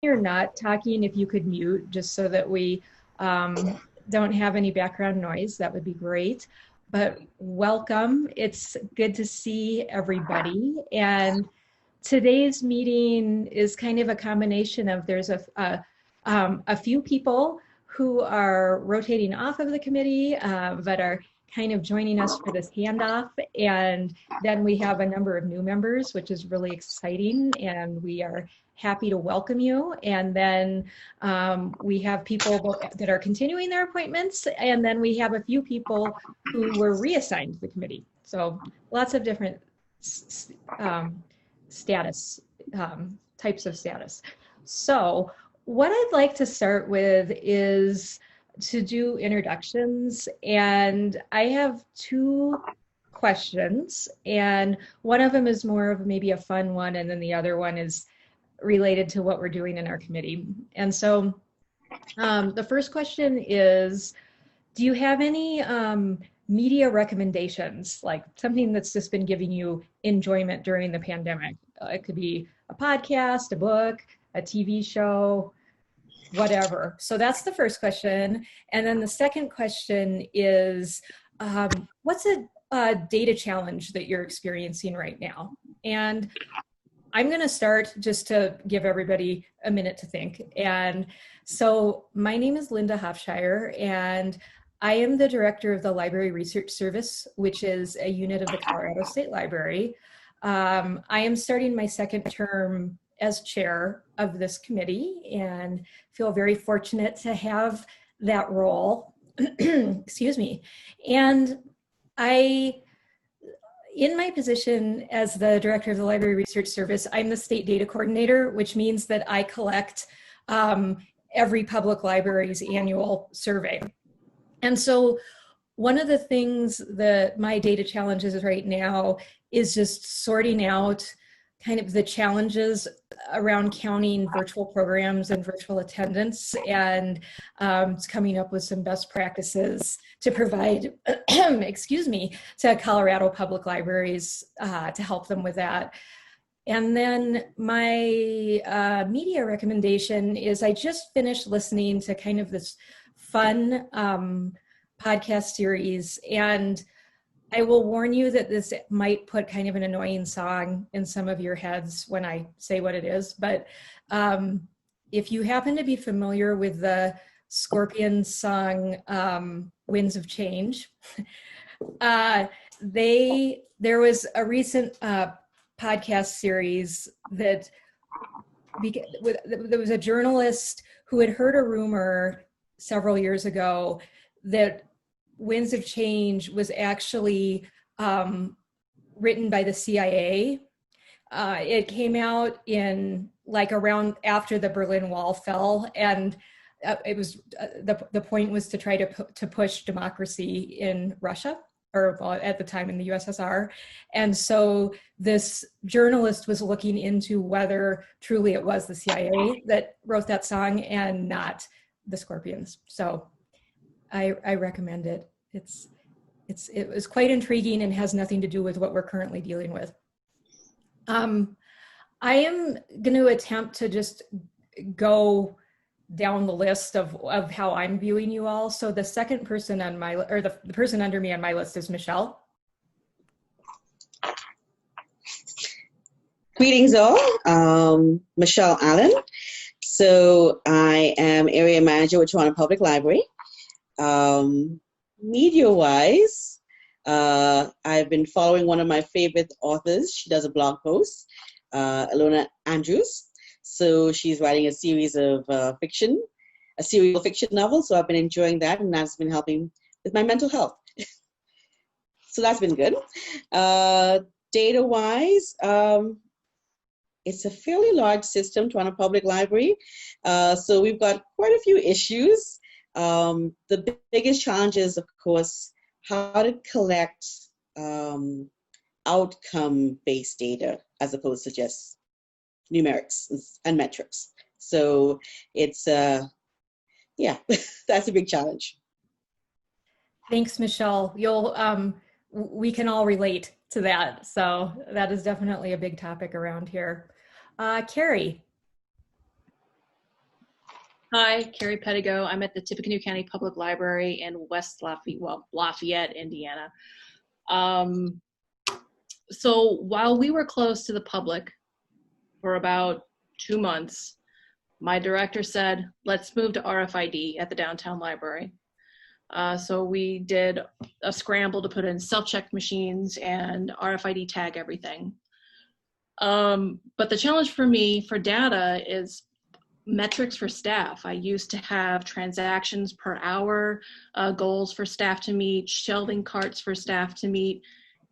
you're not talking, if you could mute just so that we don't have any background noise, that would be great. But welcome. It's good to see everybody. And today's meeting is kind of a combination of there's a few people who are rotating off of the committee, but are kind of joining us for this handoff. And then we have a number of new members, which is really exciting. And we are happy to welcome you. And then we have people that are continuing their appointments. And then we have a few people who were reassigned to the committee. So lots of different status, types of status. So what I'd like to start with is to do introductions, and I have two questions, and one of them is more of maybe a fun one, and then the other one is related to what we're doing in our committee. And so the first question is, do you have any media recommendations, like something that's just been giving you enjoyment during the pandemic? It could be a podcast, a book, a TV show, whatever. So that's the first question. And then the second question is, what's a data challenge that you're experiencing right now? And I'm going to start just to give everybody a minute to think. And so my name is Linda Hofshire, and I am the director of the Library Research Service, which is a unit of the Colorado State Library. I am starting my second term as chair of this committee and feel very fortunate to have that role. Excuse me. And in my position as the director of the Library Research Service, I'm the state data coordinator, which means that I collect every public library's annual survey. And so one of the things that my data challenges right now is just sorting out kind of the challenges around counting virtual programs and virtual attendance, and coming up with some best practices to provide, excuse me, to Colorado public libraries to help them with that. And then my media recommendation is I just finished listening to kind of this fun podcast series, and I will warn you that this might put kind of an annoying song in some of your heads when I say what it is, but if you happen to be familiar with the Scorpions song, Winds of Change, there was a recent podcast series that there was a journalist who had heard a rumor several years ago that Winds of Change was actually written by the CIA. It came out in like around after the Berlin Wall fell, and it was the point was to try to push democracy in Russia, or well, at the time in the USSR. And so this journalist was looking into whether truly it was the CIA that wrote that song and not the Scorpions. So I recommend it. It was quite intriguing and has nothing to do with what we're currently dealing with. I am going to attempt to just go down the list of how I'm viewing you all. So the second person on my, or the person under me on my list is Michelle. Greetings all, Michelle Allen. So I am area manager with Toronto Public Library. Media-wise, I've been following one of my favorite authors. She does a blog post, Alona Andrews. So she's writing a series of fiction, a serial fiction novel. So I've been enjoying that, and that's been helping with my mental health. So that's been good. Data-wise, it's a fairly large system, Toronto Public Library. So we've got quite a few issues. The biggest challenge is, of course, how to collect outcome-based data as opposed to just numerics and metrics. So it's, yeah, that's a big challenge. Thanks, Michelle. We can all relate to that. So that is definitely a big topic around here. Carrie. Hi, Carrie Pedigo. I'm at the Tippecanoe County Public Library in West Lafayette, Lafayette, Indiana. So while we were closed to the public for about 2 months, my director said, let's move to RFID at the downtown library. So we did a scramble to put in self-check machines and RFID tag everything. But the challenge for me for data is metrics for staff. I used to have transactions per hour, goals for staff to meet, shelving carts for staff to meet.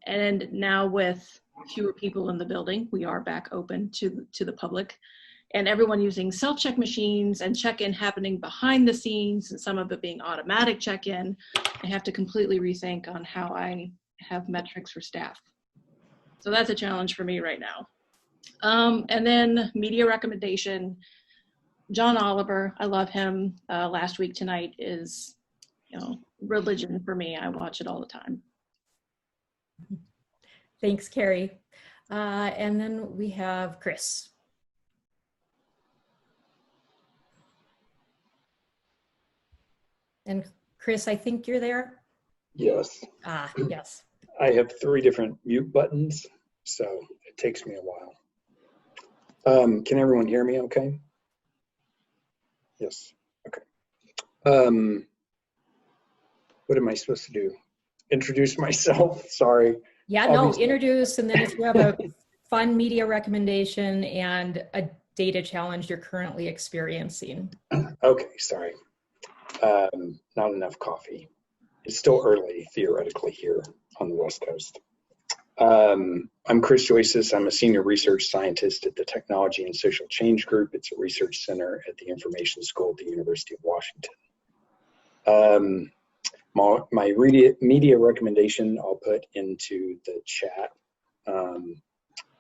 And now with fewer people in the building, we are back open to the public, and everyone using self-check machines and check-in happening behind the scenes and some of it being automatic check-in. I have to completely rethink on how I have metrics for staff. So that's a challenge for me right now. And then media recommendation, John Oliver, I love him. Last Week Tonight is, religion for me. I watch it all the time. Thanks, Carrie. And then we have Chris. And Chris, I think you're there. Yes. Yes. I have 3 different mute buttons, so it takes me a while. Can everyone hear me okay? Yes. Okay. What am I supposed to do? Introduce myself? Sorry. Yeah, no, introduce, and then if you have a fun media recommendation and a data challenge you're currently experiencing. Okay, sorry. Not enough coffee. It's still early, theoretically, here on the West Coast. I'm Chris Joyces. I'm a senior research scientist at the Technology and Social Change Group. It's a research center at the Information School at the University of Washington. My media recommendation I'll put into the chat.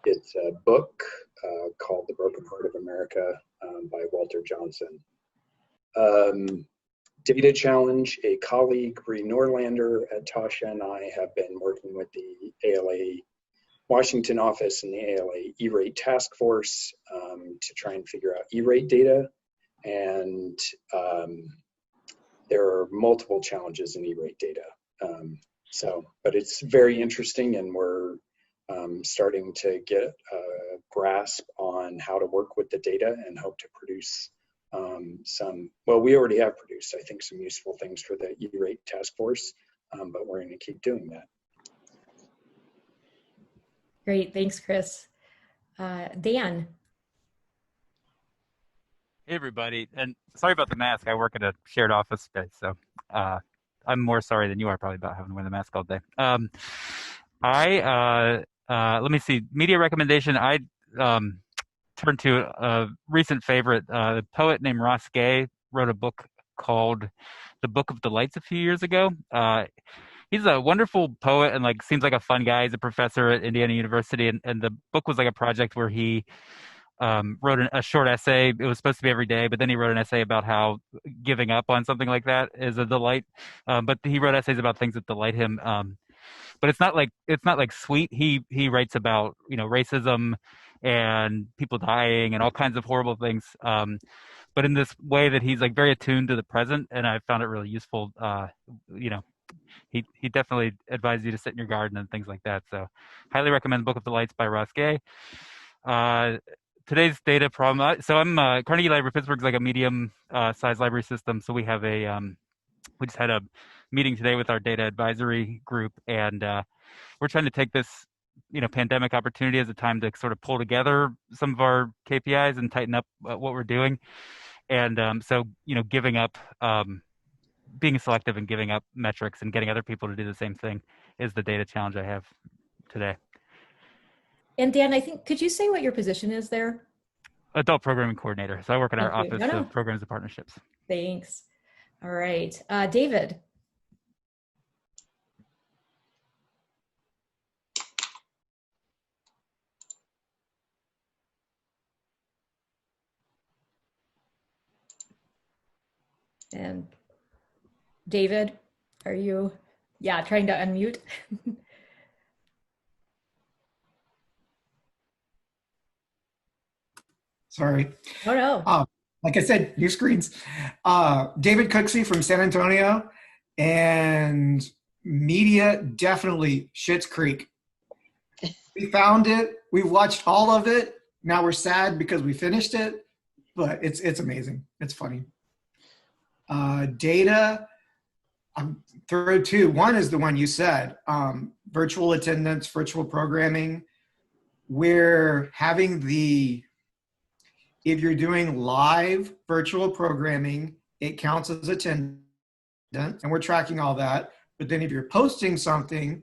It's a book called The Broken Heart of America by Walter Johnson. Data challenge, a colleague, Bree Norlander at Tasha, and I have been working with the ALA Washington office and the ALA E-rate task force to try and figure out E-rate data. And there are multiple challenges in E-rate data. But it's very interesting, and we're starting to get a grasp on how to work with the data and hope to produce we already have produced, I think, some useful things for the E-rate task force, but we're going to keep doing that. Great, thanks, Chris. Dan. Hey, everybody, and sorry about the mask. I work at a shared office space, so I'm more sorry than you are probably about having to wear the mask all day. Let me see, media recommendation. I turned to a recent favorite. A poet named Ross Gay wrote a book called The Book of Delights a few years ago. He's a wonderful poet and seems like a fun guy. He's a professor at Indiana University, and the book was like a project where he wrote a short essay. It was supposed to be every day, but then he wrote an essay about how giving up on something like that is a delight. But he wrote essays about things that delight him. But it's not like sweet. He writes about racism and people dying and all kinds of horrible things. But in this way that he's very attuned to the present, and I found it really useful. He definitely advised you to sit in your garden and things like that. So, highly recommend Book of Delights by Ross Gay. Today's data problem. So I'm Carnegie Library Pittsburgh's like a medium size library system. So we have we just had a meeting today with our data advisory group, and we're trying to take this pandemic opportunity as a time to sort of pull together some of our KPIs and tighten up what we're doing. And so giving up, being selective and giving up metrics and getting other people to do the same thing is the data challenge I have today. And Dan, I think, could you say what your position is there? Adult Programming Coordinator. So I work in our Office of Programs and Partnerships. Thanks. All right. David. And David, are you, trying to unmute? Sorry. Oh, no. like I said, new screens. David Cooksey from San Antonio, and media definitely Schitt's Creek. We found it. We watched all of it. Now we're sad because we finished it, but it's amazing. It's funny. Data, I'm through two. One is the one you said, virtual attendance, virtual programming. We're having if you're doing live virtual programming, it counts as attendance, and we're tracking all that. But then if you're posting something,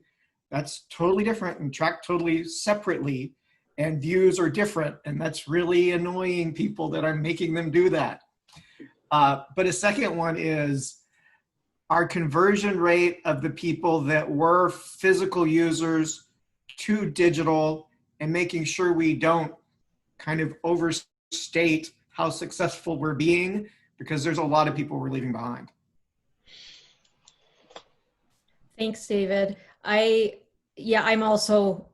that's totally different and tracked totally separately, and views are different. And that's really annoying people that I'm making them do that. But a second one is our conversion rate of the people that were physical users to digital, and making sure we don't kind of overstate how successful we're being, because there's a lot of people we're leaving behind. Thanks, David. I'm also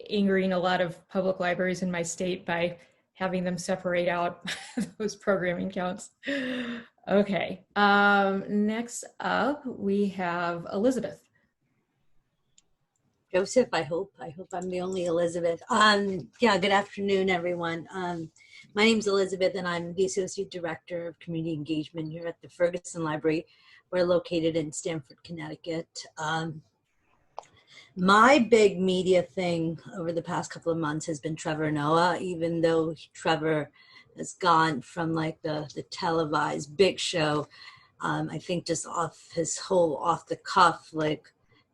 angering a lot of public libraries in my state by having them separate out those programming counts. Okay, next up we have Elizabeth. Joseph, I hope I'm the only Elizabeth. Yeah, good afternoon, everyone. My name's Elizabeth, and I'm the Associate Director of Community Engagement here at the Ferguson Library. We're located in Stamford, Connecticut. My big media thing over the past couple of months has been Trevor Noah, even though Trevor has gone from like the televised big show. I think just off his whole off the cuff like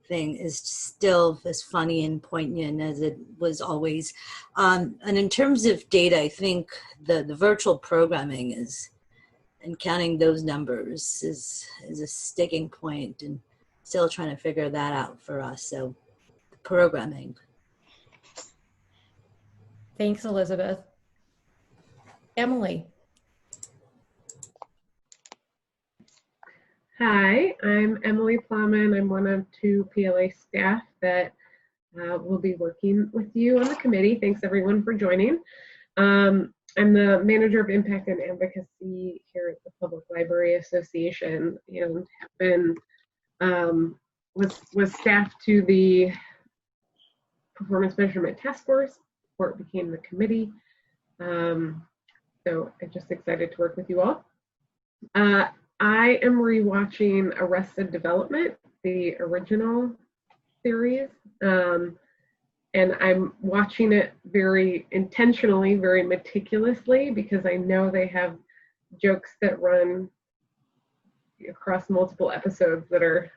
thing is still as funny and poignant as it was always. And in terms of data, I think the virtual programming and counting those numbers is a sticking point, and still trying to figure that out for us. So programming. Thanks, Elizabeth. Emily. Hi, I'm Emily Plowman. I'm one of two PLA staff that will be working with you on the committee. Thanks everyone for joining. I'm the manager of impact and advocacy here at the Public Library Association, and have been was staffed to the Performance Measurement Task Force before it became the committee. So I'm just excited to work with you all. I am rewatching Arrested Development, the original series, and I'm watching it very intentionally, very meticulously, because I know they have jokes that run across multiple episodes that are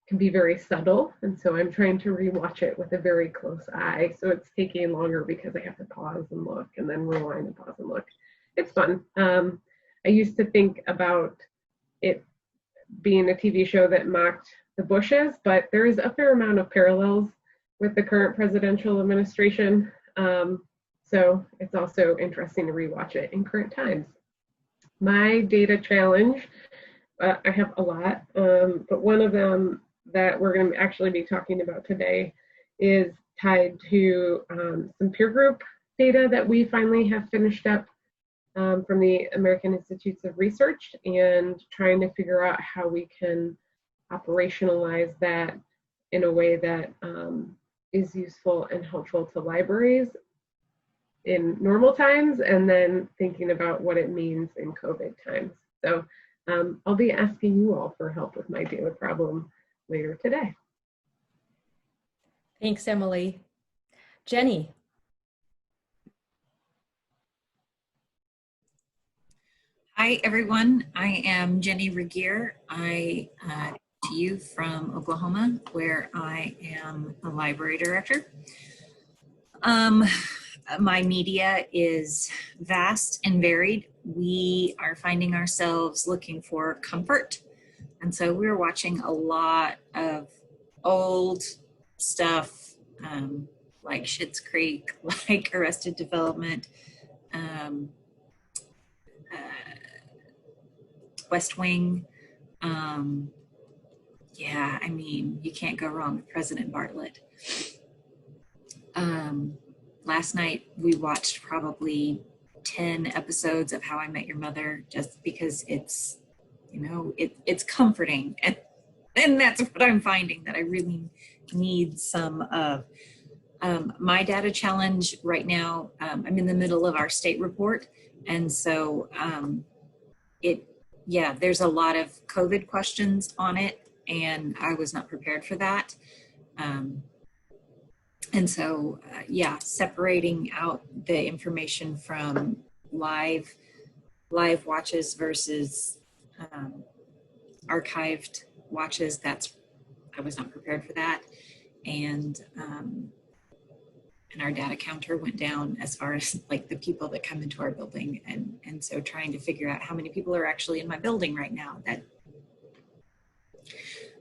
can be very subtle, and so I'm trying to rewatch it with a very close eye. So it's taking longer because I have to pause and look, and then rewind and pause and look. It's fun. I used to think about it being a TV show that mocked the Bushes, but there is a fair amount of parallels with the current presidential administration. So it's also interesting to rewatch it in current times. My data challenge, I have a lot, but one of them that we're going to actually be talking about today is tied to some peer group data that we finally have finished up from the American Institutes of Research, and trying to figure out how we can operationalize that in a way that is useful and helpful to libraries in normal times, and then thinking about what it means in COVID times. So I'll be asking you all for help with my data problem later today. Thanks, Emily. Jenny. Hi, everyone. I am Jenny Regier. I to you from Oklahoma, where I am a library director. My media is vast and varied. We are finding ourselves looking for comfort. And so we're watching a lot of old stuff like Schitt's Creek, like Arrested Development, West Wing. Yeah, I mean, you can't go wrong with President Bartlett. Last night we watched probably 10 episodes of How I Met Your Mother, just because it's, it's comforting. And that's what I'm finding that I really need some of. My data challenge right now, I'm in the middle of our state report. And so there's a lot of COVID questions on it, and I was not prepared for that. And so, separating out the information from live watches versus archived watches, I was not prepared for that. And our data counter went down as far as like the people that come into our building. And so trying to figure out how many people are actually in my building right now,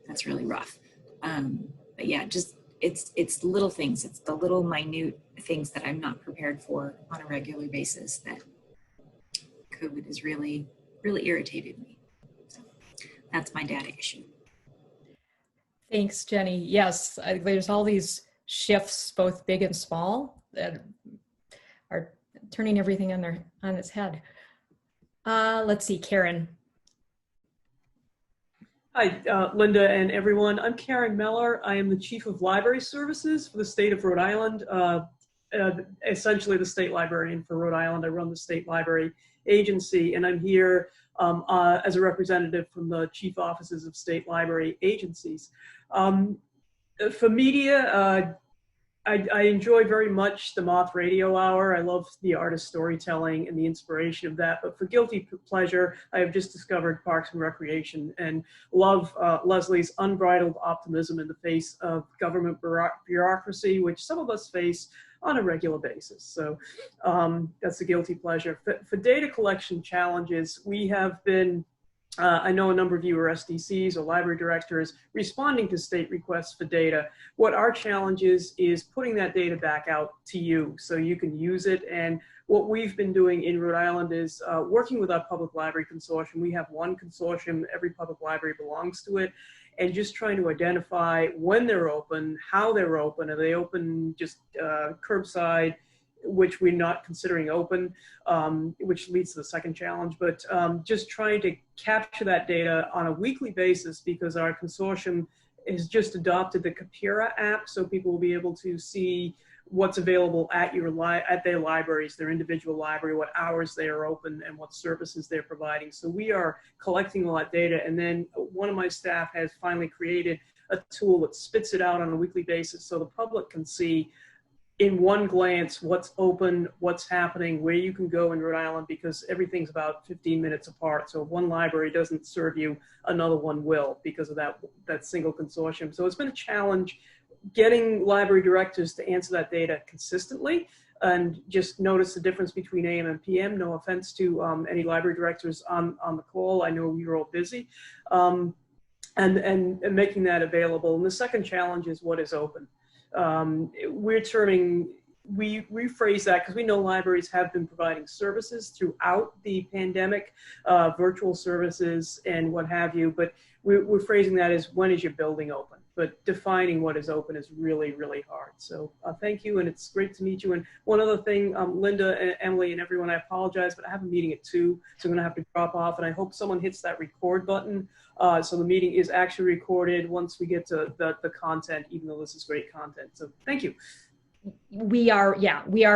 that's really rough. But yeah, just, it's little things. It's the little minute things that I'm not prepared for on a regular basis that COVID has really, really irritated me. So that's my data issue. Thanks, Jenny. Yes, there's all these shifts, both big and small, that are turning everything on its head. Let's see, Karen. Hi, Linda and everyone. I'm Karen Meller. I am the Chief of Library Services for the state of Rhode Island, essentially the state librarian for Rhode Island. I run the state library agency, and I'm here as a representative from the chief offices of state library agencies. For media, I enjoy very much the Moth Radio Hour. I love the artist storytelling and the inspiration of that. But for guilty pleasure, I have just discovered Parks and Recreation and love Leslie's unbridled optimism in the face of government bureaucracy, which some of us face on a regular basis. So that's a guilty pleasure. For data collection challenges, we have been I know a number of you are SDCs or library directors responding to state requests for data. What our challenge is putting that data back out to you so you can use it. And what we've been doing in Rhode Island is working with our public library consortium. We have one consortium, every public library belongs to it, and just trying to identify when they're open, how they're open. Are they open just curbside, which we're not considering open, which leads to the second challenge, but just trying to capture that data on a weekly basis, because our consortium has just adopted the Capira app, so people will be able to see what's available at their libraries, their individual library, what hours they are open and what services they're providing. So we are collecting all that data, and then one of my staff has finally created a tool that spits it out on a weekly basis so the public can see in one glance what's open, what's happening, where you can go in Rhode Island, because everything's about 15 minutes apart. So if one library doesn't serve you, another one will, because of that single consortium. So it's been a challenge getting library directors to answer that data consistently and just notice the difference between AM and PM. No offense to any library directors on the call. I know we were all busy. And making that available. And the second challenge is what is open. We rephrase that because we know libraries have been providing services throughout the pandemic, virtual services and what have you, but we're phrasing that as when is your building open? But defining what is open is really, really hard. So thank you, and it's great to meet you. And one other thing, Linda and Emily and everyone, I apologize, but I have a meeting at 2, so I'm gonna have to drop off, and I hope someone hits that record button. So the meeting is actually recorded once we get to the content, even though this is great content. So thank you. We are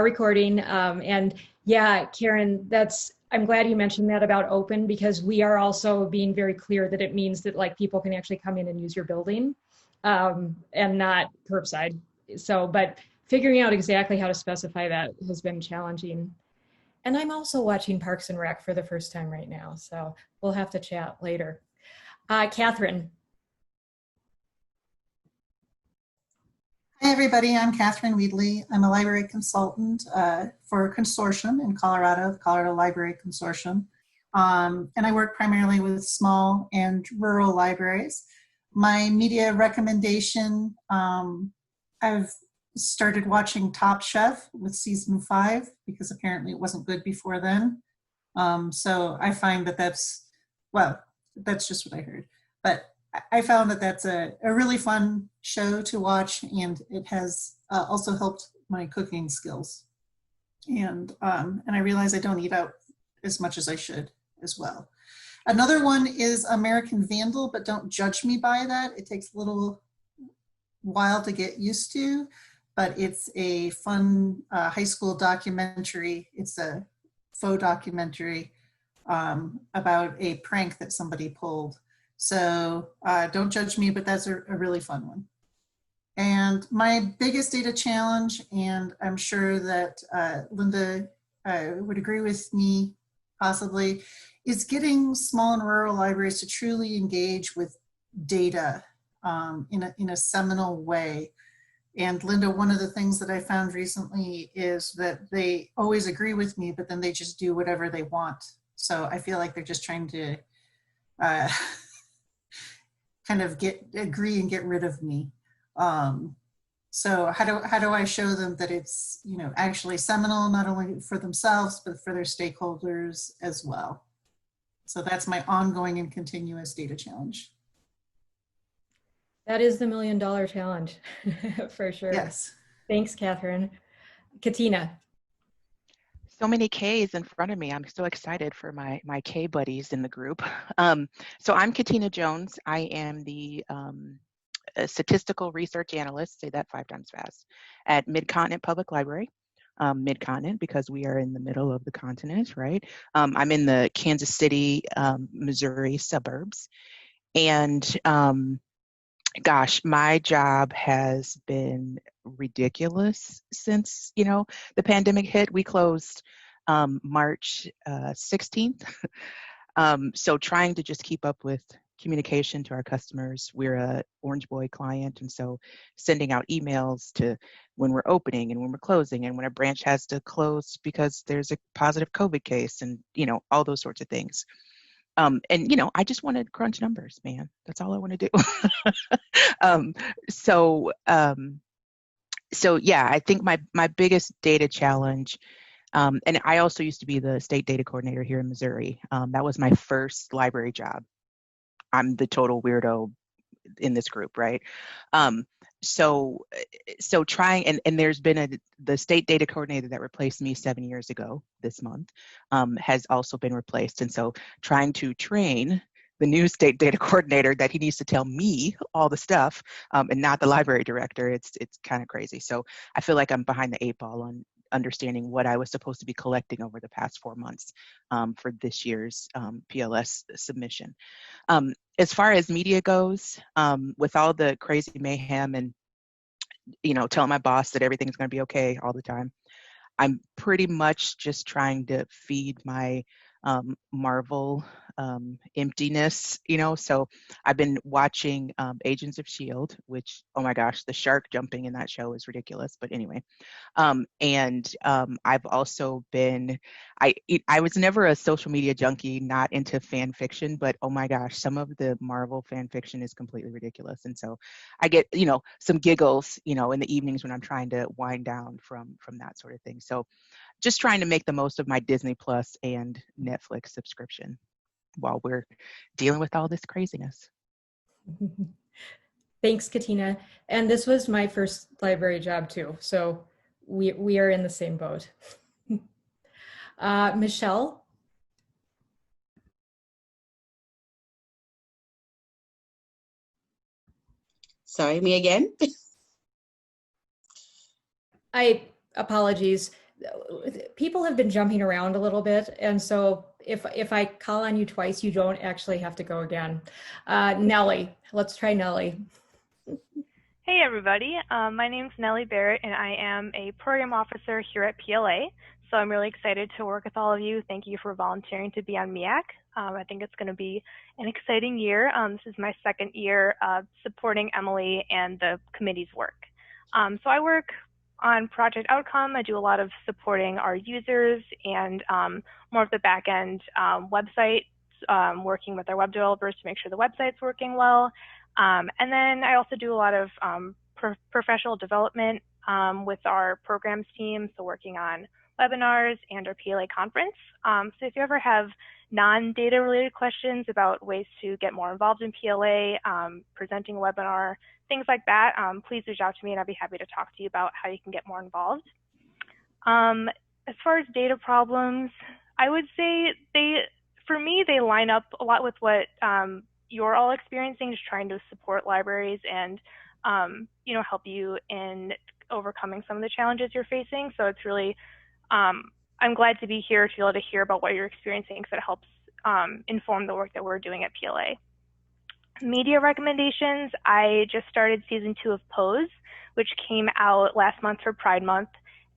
recording. And yeah, Karen, I'm glad you mentioned that about open, because we are also being very clear that it means that like people can actually come in and use your building and not curbside. So, but figuring out exactly how to specify that has been challenging. And I'm also watching Parks and Rec for the first time right now. So we'll have to chat later. Catherine. Hi, everybody. I'm Catherine Weedley. I'm a library consultant for a consortium in Colorado, the Colorado Library Consortium. And I work primarily with small and rural libraries. My media recommendation, I've started watching Top Chef with season 5 because apparently it wasn't good before then. So I find that that's just what I heard. But I found that that's a really fun show to watch, and it has also helped my cooking skills. And I realize I don't eat out as much as I should as well. Another one is American Vandal, but don't judge me by that. It takes a little while to get used to, but it's a fun high school documentary. It's a faux documentary about a prank that somebody pulled. So don't judge me, but that's a really fun one. And my biggest data challenge, and I'm sure that Linda would agree with me possibly, is getting small and rural libraries to truly engage with data in a seminal way. And Linda, one of the things that I found recently is that they always agree with me, but then they just do whatever they want. So I feel like they're just trying to kind of agree and get rid of me. So how do I show them that it's, you know, actually seminal, not only for themselves, but for their stakeholders as well? So that's my ongoing and continuous data challenge. That is the $1 million challenge for sure. Yes. Thanks, Catherine. Katina. So many K's in front of me. I'm so excited for my K buddies in the group. So I'm Katina Jones. I am the a statistical research analyst, say that 5 times fast, at Mid-Continent Public Library. Mid-Continent because we are in the middle of the continent, right? I'm in the Kansas City, Missouri suburbs. And gosh, my job has been ridiculous since, you know, the pandemic hit. We closed March 16th. So trying to just keep up with communication to our customers. We're a Orange Boy client, and so sending out emails to when we're opening and when we're closing and when a branch has to close because there's a positive COVID case and, you know, all those sorts of things. And, you know, I just want to crunch numbers, man. That's all I want to do. So yeah, I think my biggest data challenge, and I also used to be the state data coordinator here in Missouri. That was my first library job. I'm the total weirdo in this group, right? So trying, and there's been the state data coordinator that replaced me 7 years ago this month has also been replaced. And so trying to train the new state data coordinator that he needs to tell me all the stuff and not the library director, it's kind of crazy. So I feel like I'm behind the 8 ball on understanding what I was supposed to be collecting over the past 4 months for this year's PLS submission. As far as media goes, with all the crazy mayhem and, you know, telling my boss that everything's going to be okay all the time, I'm pretty much just trying to feed my Marvel emptiness, you know. So I've been watching Agents of S.H.I.E.L.D., which, oh my gosh, the shark jumping in that show is ridiculous. But anyway, I've also been, I was never a social media junkie, not into fan fiction, but oh my gosh, some of the Marvel fan fiction is completely ridiculous. And so I get, you know, some giggles, you know, in the evenings when I'm trying to wind down from that sort of thing. So just trying to make the most of my Disney Plus and Netflix subscription while we're dealing with all this craziness. Thanks, Katina. And this was my first library job too. So we are in the same boat. Michelle? Sorry, me again? Apologies. People have been jumping around a little bit. And so if I call on you twice, you don't actually have to go again. Nellie, let's try Nellie. Hey everybody, my name's Nellie Barrett and I am a program officer here at PLA. So I'm really excited to work with all of you. Thank you for volunteering to be on MEAC. I think it's going to be an exciting year. This is my second year supporting Emily and the committee's work. So I work on Project Outcome. I do a lot of supporting our users and more of the back end website, working with our web developers to make sure the website's working well. And then I also do a lot of professional development with our programs team, so working on webinars and our PLA conference. So if you ever have non-data related questions about ways to get more involved in PLA, presenting a webinar, things like that, please reach out to me and I'd be happy to talk to you about how you can get more involved. as far as data problems, I would say for me, they line up a lot with what you're all experiencing, just trying to support libraries and, help you in overcoming some of the challenges you're facing. So it's really, I'm glad to be here to be able to hear about what you're experiencing because it helps inform the work that we're doing at PLA. Media recommendations, I just started season 2 of Pose, which came out last month for Pride Month,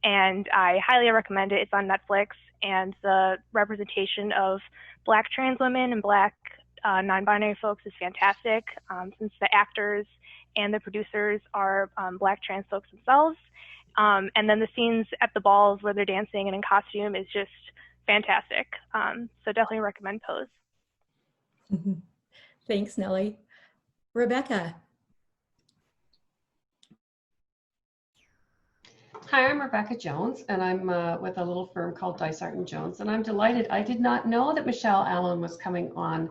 and I highly recommend it. It's on Netflix, and the representation of Black trans women and Black non-binary folks is fantastic, since the actors and the producers are Black trans folks themselves. And then the scenes at the balls where they're dancing and in costume is just fantastic. So definitely recommend Pose. Thanks, Nellie. Rebecca. Hi, I'm Rebecca Jones, and I'm with a little firm called Dysart & Jones, and I'm delighted. I did not know that Michelle Allen was coming on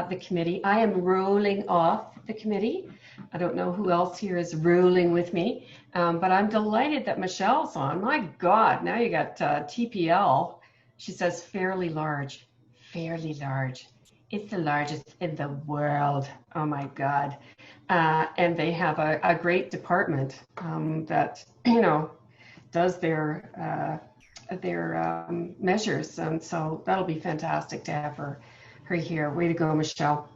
the committee. I am rolling off the committee. I don't know who else here is rolling with me, but I'm delighted that Michelle's on. My God, now you got TPL. She says fairly large, fairly large. It's the largest in the world. Oh my God. And they have a great department that, does their measures. And so that'll be fantastic to have her here. Way to go, Michelle.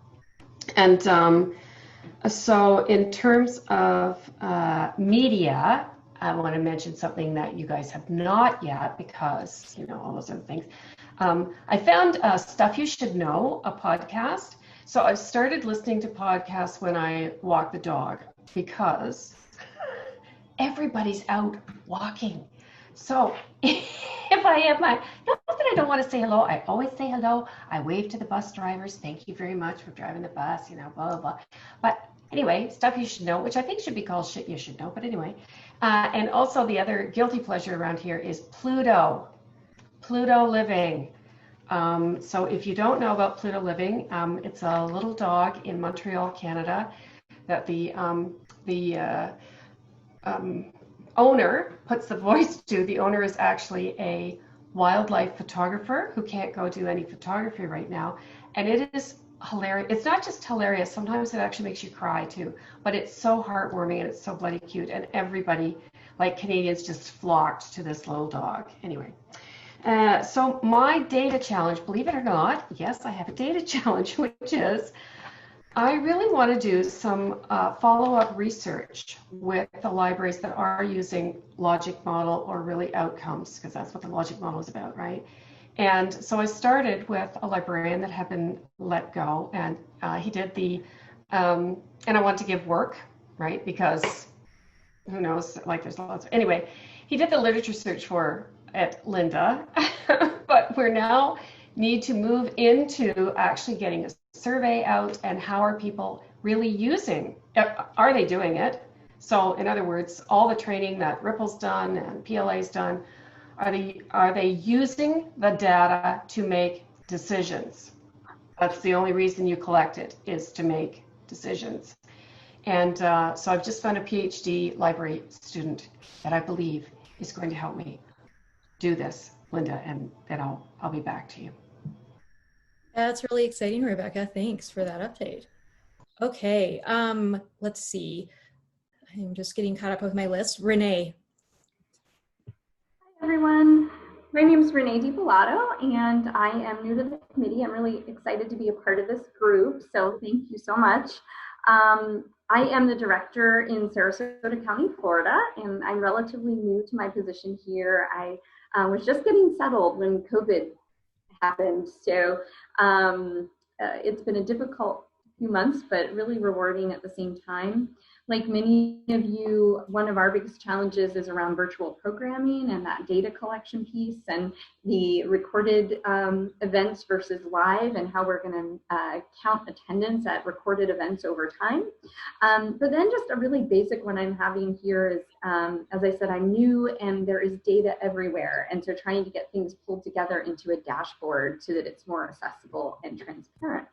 And so in terms of media, I want to mention something that you guys have not yet because, all those other things. I found Stuff You Should Know, a podcast. So I've started listening to podcasts when I walk the dog because everybody's out walking. So if I have not that I don't want to say hello, I always say hello. I wave to the bus drivers. Thank you very much for driving the bus, blah, blah, blah. But anyway, Stuff You Should Know, which I think should be called Shit You Should Know. But anyway, and also the other guilty pleasure around here is Pluto Living. So if you don't know about Pluto Living, it's a little dog in Montreal, Canada, that the owner puts the voice to. The owner is actually a wildlife photographer who can't go do any photography right now. And it is hilarious. It's not just hilarious. Sometimes it actually makes you cry too, but it's so heartwarming and it's so bloody cute. And everybody, like Canadians, just flocked to this little dog. Anyway. So my data challenge, believe it or not, yes, I have a data challenge, which is I really want to do some follow-up research with the libraries that are using logic model or really outcomes, because that's what the logic model is about, right? And so I started with a librarian that had been let go, and he did the, and I want to give work, right? Because who knows, like there's lots of, anyway, he did the literature search for at Linda, but we're now need to move into actually getting a survey out and how are people really using, are they doing it? So in other words, all the training that Ripple's done and PLA's done, are they using the data to make decisions? That's the only reason you collect it, is to make decisions. And so I've just found a PhD library student that I believe is going to help me do this, Linda, and then I'll be back to you. That's really exciting, Rebecca. Thanks for that update. Okay, let's see. I'm just getting caught up with my list. Renee. Hi, everyone. My name is Renee DiPilato, and I am new to the committee. I'm really excited to be a part of this group, so thank you so much. I am the director in Sarasota County, Florida, and I'm relatively new to my position here. I was just getting settled when COVID happened, so it's been a difficult few months, but really rewarding at the same time. Like many of you, one of our biggest challenges is around virtual programming and that data collection piece and the recorded events versus live and how we're going to count attendance at recorded events over time. But then just a really basic one I'm having here is, as I said, I'm new and there is data everywhere. And so trying to get things pulled together into a dashboard so that it's more accessible and transparent.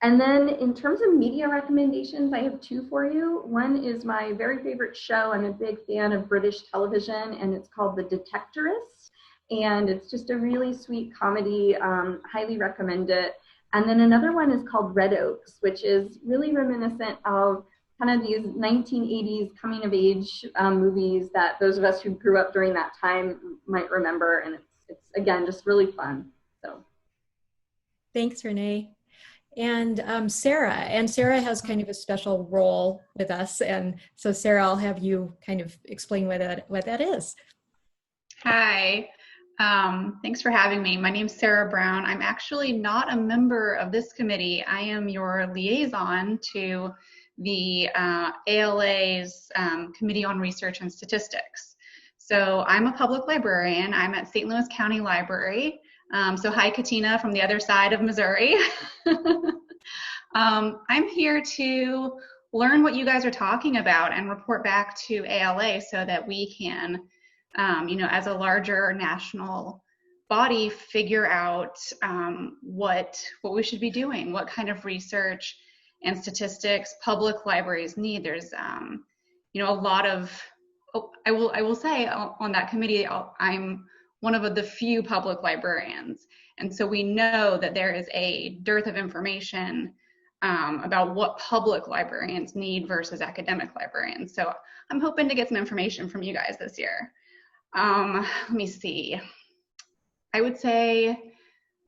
And then in terms of media recommendations, I have two for you. One is my very favorite show. I'm a big fan of British television, and it's called The Detectorists. And it's just a really sweet comedy. Highly recommend it. And then another one is called Red Oaks, which is really reminiscent of kind of these 1980s coming of age movies that those of us who grew up during that time might remember. And it's again, just really fun. So. Thanks, Renee. And Sarah has kind of a special role with us. And so Sarah, I'll have you kind of explain what that is. Hi, thanks for having me. My name's Sarah Brown. I'm actually not a member of this committee. I am your liaison to the ALA's Committee on Research and Statistics. So I'm a public librarian. I'm at St. Louis County Library. So hi, Katina from the other side of Missouri. I'm here to learn what you guys are talking about and report back to ALA so that we can, as a larger national body, figure out what we should be doing, what kind of research and statistics public libraries need. There's, a lot of, I will say on that committee, I'm one of the few public librarians. And so we know that there is a dearth of information about what public librarians need versus academic librarians. So I'm hoping to get some information from you guys this year. Let me see. I would say,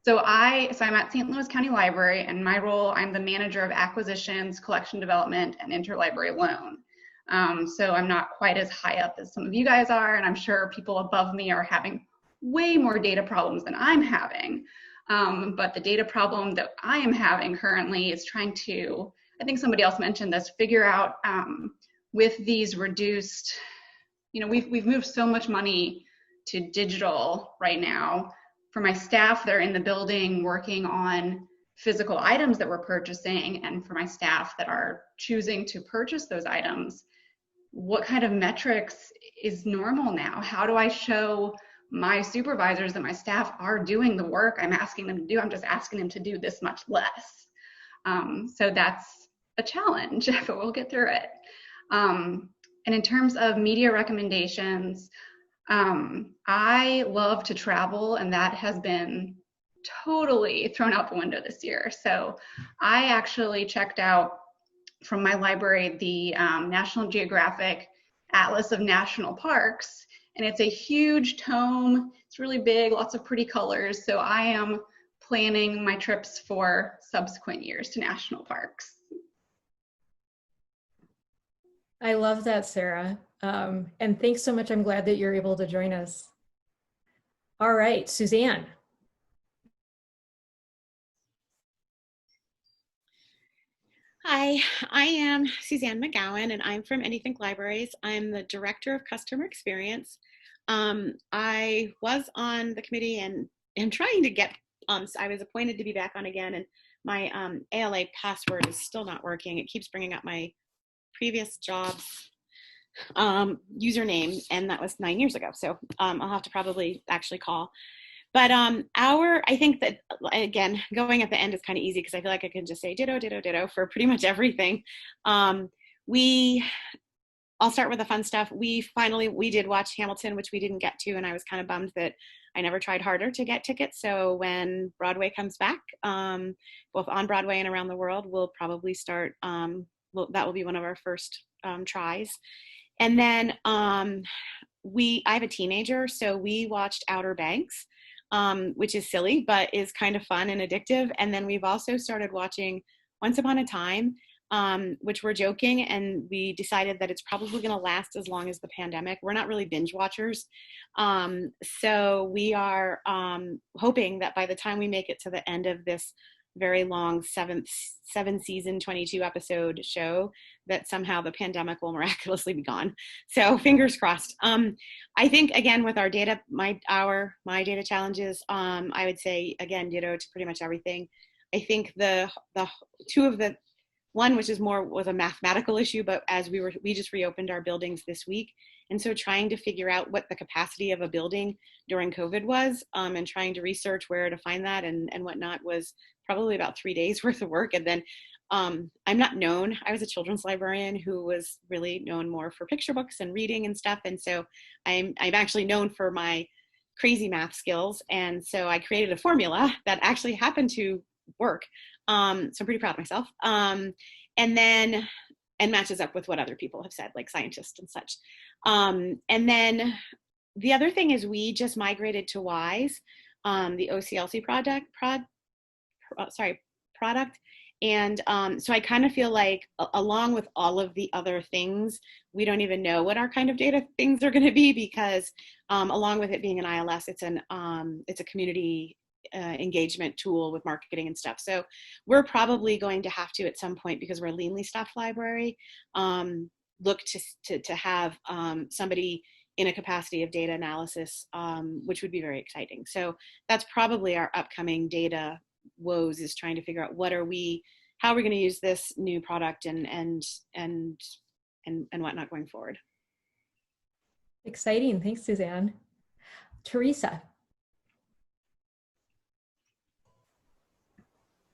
so I'm at St. Louis County Library, and my role, I'm the manager of acquisitions, collection development, and interlibrary loan. So I'm not quite as high up as some of you guys are, and I'm sure people above me are having way more data problems than I'm having. But the data problem that I am having currently is trying to, I think somebody else mentioned this, figure out with these reduced, we've moved so much money to digital right now. For my staff, they're in the building working on physical items that we're purchasing, and for my staff that are choosing to purchase those items, what kind of metrics is normal now? How do I show my supervisors that my staff are doing the work I'm asking them to do? I'm just asking them to do this much less. So that's a challenge, but we'll get through it. And in terms of media recommendations, I love to travel, and that has been totally thrown out the window this year. So I actually checked out from my library the National Geographic Atlas of National Parks, and it's a huge tome. It's really big, lots of pretty colors. So I am planning my trips for subsequent years to national parks. I love that, Sarah. And thanks so much. I'm glad that you're able to join us. All right, Suzanne. Hi, I am Suzanne McGowan, and I'm from Anythink Libraries. I'm the Director of Customer Experience. I was on the committee and am trying to get, I was appointed to be back on again, and my ALA password is still not working. It keeps bringing up my previous job's username, and that was 9 years ago. So I'll have to probably actually call. But I think that, again, going at the end is kind of easy because I feel like I can just say ditto, ditto, ditto for pretty much everything. I'll start with the fun stuff. We did watch Hamilton, which we didn't get to, and I was kind of bummed that I never tried harder to get tickets. So when Broadway comes back, both on Broadway and around the world, we'll probably start, that will be one of our first tries. And then I have a teenager, so we watched Outer Banks, which is silly, but is kind of fun and addictive. And then we've also started watching Once Upon a Time, which we're joking, and we decided that it's probably going to last as long as the pandemic. We're not really binge watchers. So we are hoping that by the time we make it to the end of this very long seven season, 22 episode show, that somehow the pandemic will miraculously be gone. So fingers crossed. I think, again, with our data, my data challenges, I would say, again, ditto to pretty much everything. I think the two of the, one, which was a mathematical issue, but as we just reopened our buildings this week, And so trying to figure out what the capacity of a building during COVID was, and trying to research where to find that and whatnot was probably about 3 days worth of work. And then I'm not known. I was a children's librarian who was really known more for picture books and reading and stuff. And so I'm actually known for my crazy math skills. And so I created a formula that actually happened to work. So I'm pretty proud of myself. And matches up with what other people have said, like scientists and such. And then the other thing is we just migrated to WISE, the OCLC product. And so I kind of feel like along with all of the other things, we don't even know what our kind of data things are going to be, because along with it being an ILS, it's a community engagement tool with marketing and stuff. So we're probably going to have to, at some point, because we're a leanly staffed library, look to have somebody in a capacity of data analysis, which would be very exciting. So that's probably our upcoming data woes, is trying to figure out how are we going to use this new product and whatnot going forward. Exciting. Thanks, Suzanne. Teresa.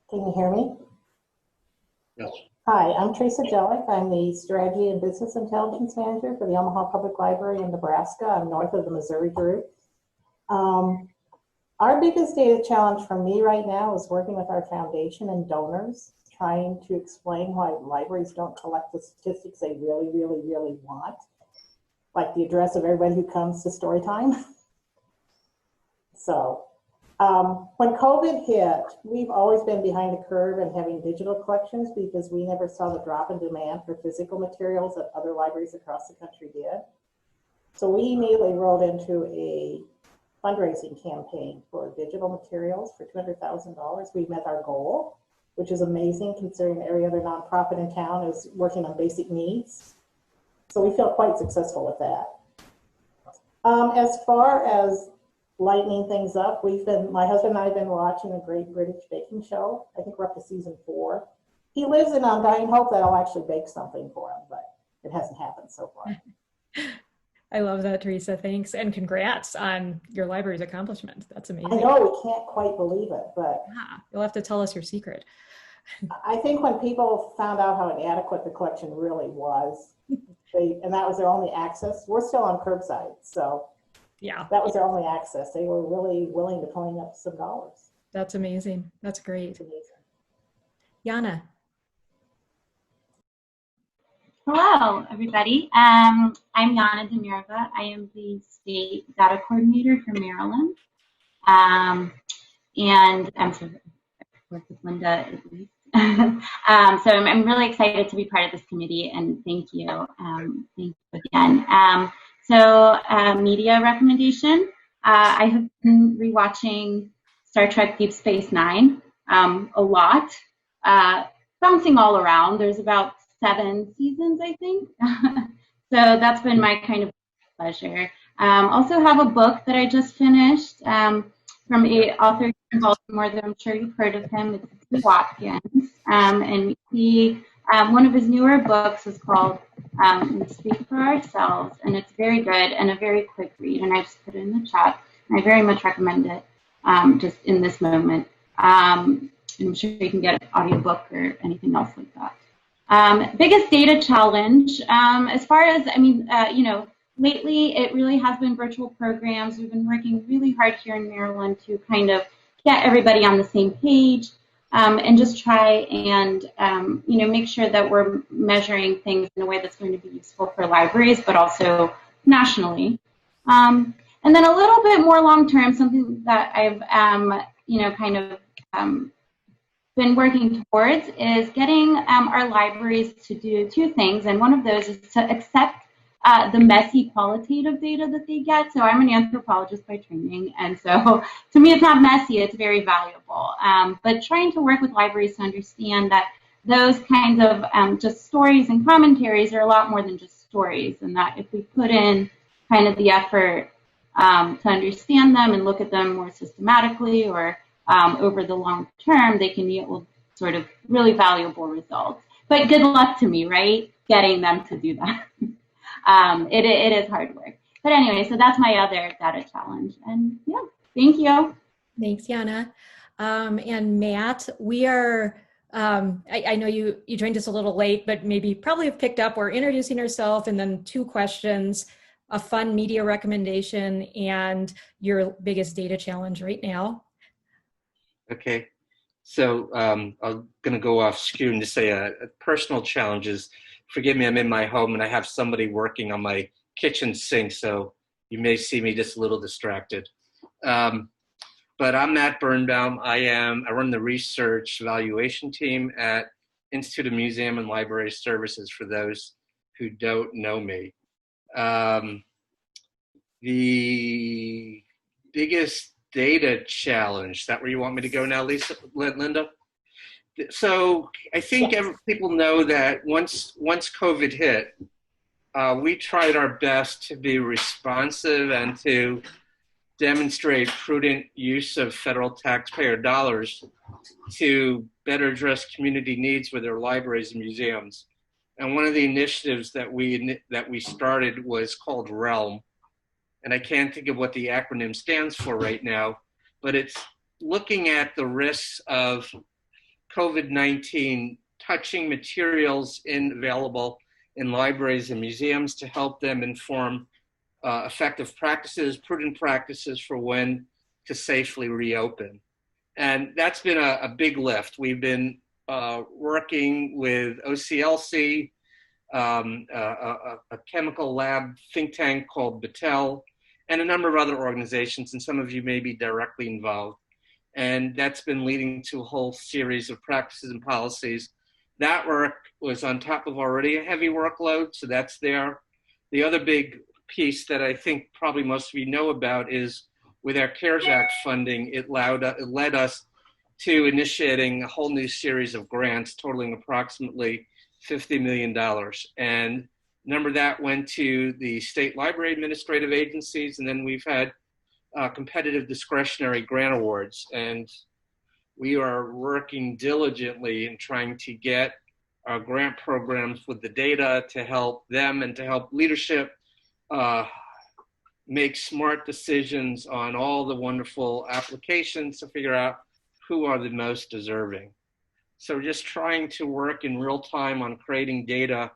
Can you hear me? Yes. Hi, I'm Teresa Jellick. I'm the Strategy and Business Intelligence Manager for the Omaha Public Library in Nebraska. I'm north of the Missouri group. Our biggest data challenge for me right now is working with our foundation and donors, trying to explain why libraries don't collect the statistics they really, really, really want, like the address of everybody who comes to story time. So when COVID hit, we've always been behind the curve in having digital collections because we never saw the drop in demand for physical materials that other libraries across the country did. So we immediately rolled into a fundraising campaign for digital materials for $200,000. We met our goal, which is amazing considering every other nonprofit in town is working on basic needs. So we feel quite successful with that. As far as lightening things up, my husband and I have been watching a Great British Baking Show. I think we're up to season 4. He lives in undying hope that I'll actually bake something for him, but it hasn't happened so far. I love that, Teresa. Thanks. And congrats on your library's accomplishment. That's amazing. I know, we can't quite believe it, but yeah, you'll have to tell us your secret. I think when people found out how inadequate the collection really was, and that was their only access, we're still on curbside, so yeah, that was their only access. They were really willing to pony up some dollars. That's amazing. That's great. Yana. Hello, everybody. I'm Yana Demirova. I am the state data coordinator for Maryland. And I'm sort of work with Linda at least. So I'm really excited to be part of this committee, and thank you. Thank you again. Media recommendation. I have been rewatching Star Trek Deep Space Nine a lot, bouncing all around. There's about 7 seasons, I think. So that's been my kind of pleasure. Also have a book that I just finished from an author in Baltimore that I'm sure you've heard of him. It's Steve Watkins. And one of his newer books is called We Speak for Ourselves, and it's very good and a very quick read, and I just put it in the chat. I very much recommend it just in this moment. I'm sure you can get an audiobook or anything else like that. Biggest data challenge, as far as, lately it really has been virtual programs. We've been working really hard here in Maryland to kind of get everybody on the same page and just try and, make sure that we're measuring things in a way that's going to be useful for libraries, but also nationally. And then a little bit more long-term, something that I've, been working towards is getting our libraries to do 2 things, and one of those is to accept the messy qualitative data that they get. So I'm an anthropologist by training, and so to me it's not messy, it's very valuable. But trying to work with libraries to understand that those kinds of just stories and commentaries are a lot more than just stories, and that if we put in kind of the effort to understand them and look at them more systematically or over the long term, they can yield sort of really valuable results. But good luck to me, right? Getting them to do that. It is hard work. But anyway, so that's my other data challenge. And yeah, thank you. Thanks, Yana. And Matt, we are, I know you joined us a little late, but maybe probably have picked up. We're introducing ourselves and then 2 questions, a fun media recommendation, and your biggest data challenge right now. Okay. So I'm going to go off skew and just say a personal challenges. Forgive me, I'm in my home and I have somebody working on my kitchen sink, so you may see me just a little distracted. But I'm Matt Birnbaum. I run the research evaluation team at Institute of Museum and Library Services, for those who don't know me. The biggest data challenge, is that where you want me to go now, Linda? So I think people know that once COVID hit, we tried our best to be responsive and to demonstrate prudent use of federal taxpayer dollars to better address community needs with their libraries and museums. And one of the initiatives that we started was called REALM. And I can't think of what the acronym stands for right now, but it's looking at the risks of COVID-19 touching materials available in libraries and museums to help them inform effective practices, prudent practices for when to safely reopen. And that's been a big lift. We've been working with OCLC, a chemical lab think tank called Battelle, and a number of other organizations, and some of you may be directly involved. And that's been leading to a whole series of practices and policies. That work was on top of already a heavy workload, so that's there. The other big piece that I think probably most of you know about is with our CARES Act funding, it led us to initiating a whole new series of grants totaling approximately $50 million. And a number of that went to the state library administrative agencies, and then we've had competitive discretionary grant awards. And we are working diligently in trying to get our grant programs with the data to help them and to help leadership make smart decisions on all the wonderful applications to figure out who are the most deserving. So we're just trying to work in real time on creating data,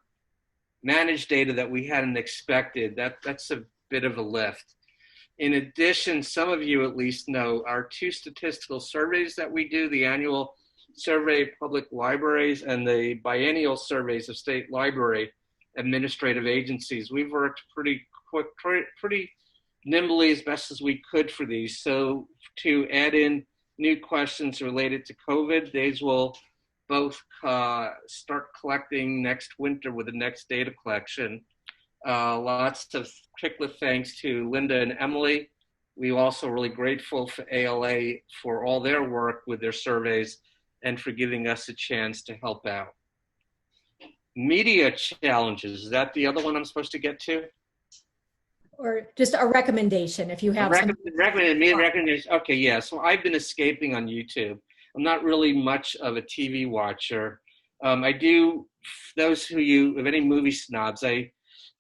managed data that we hadn't expected. That's a bit of a lift. In addition, some of you at least know our 2 statistical surveys that we do, the annual survey of public libraries and the biennial surveys of state library administrative agencies. We've worked pretty quick, pretty nimbly as best as we could for these. So to add in new questions related to COVID, these will both start collecting next winter with the next data collection. Lots of particular thanks to Linda and Emily. We're also really grateful for ALA for all their work with their surveys and for giving us a chance to help out. Media challenges, is that the other one I'm supposed to get to? Or just a recommendation if you have recommendation. Okay, yeah, so I've been escaping on YouTube. I'm not really much of a TV watcher. I do, those who if any movie snobs, I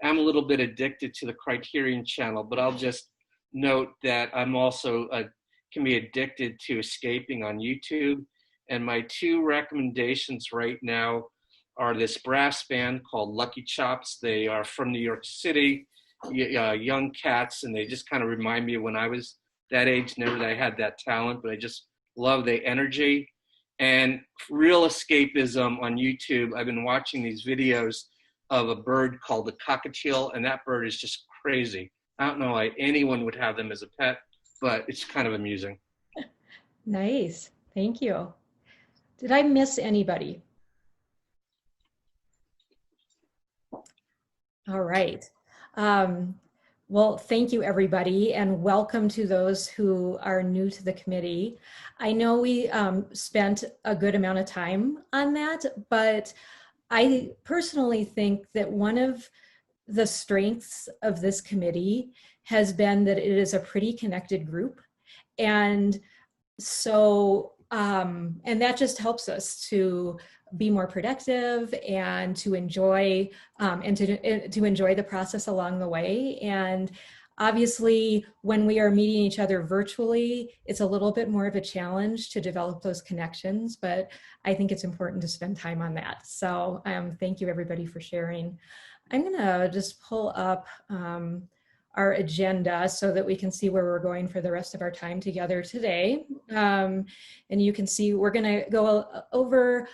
am a little bit addicted to the Criterion channel, but I'll just note that I'm also can be addicted to escaping on YouTube. And my 2 recommendations right now are this brass band called Lucky Chops. They are from New York City, young cats, and they just kind of remind me of when I was that age. Never that I had that talent, but I just love the energy. And real escapism on YouTube, I've been watching these videos of a bird called the cockatiel, and that bird is just crazy. I don't know why anyone would have them as a pet, but it's kind of amusing. Nice, thank you. Did I miss anybody? All right. Well, thank you, everybody, and welcome to those who are new to the committee. I know we spent a good amount of time on that, but I personally think that one of the strengths of this committee has been that it is a pretty connected group. And so and that just helps us to be more productive and to enjoy to enjoy the process along the way. And obviously, when we are meeting each other virtually, it's a little bit more of a challenge to develop those connections, but I think it's important to spend time on that. So thank you everybody for sharing. I'm gonna just pull up our agenda so that we can see where we're going for the rest of our time together today. And you can see we're gonna go over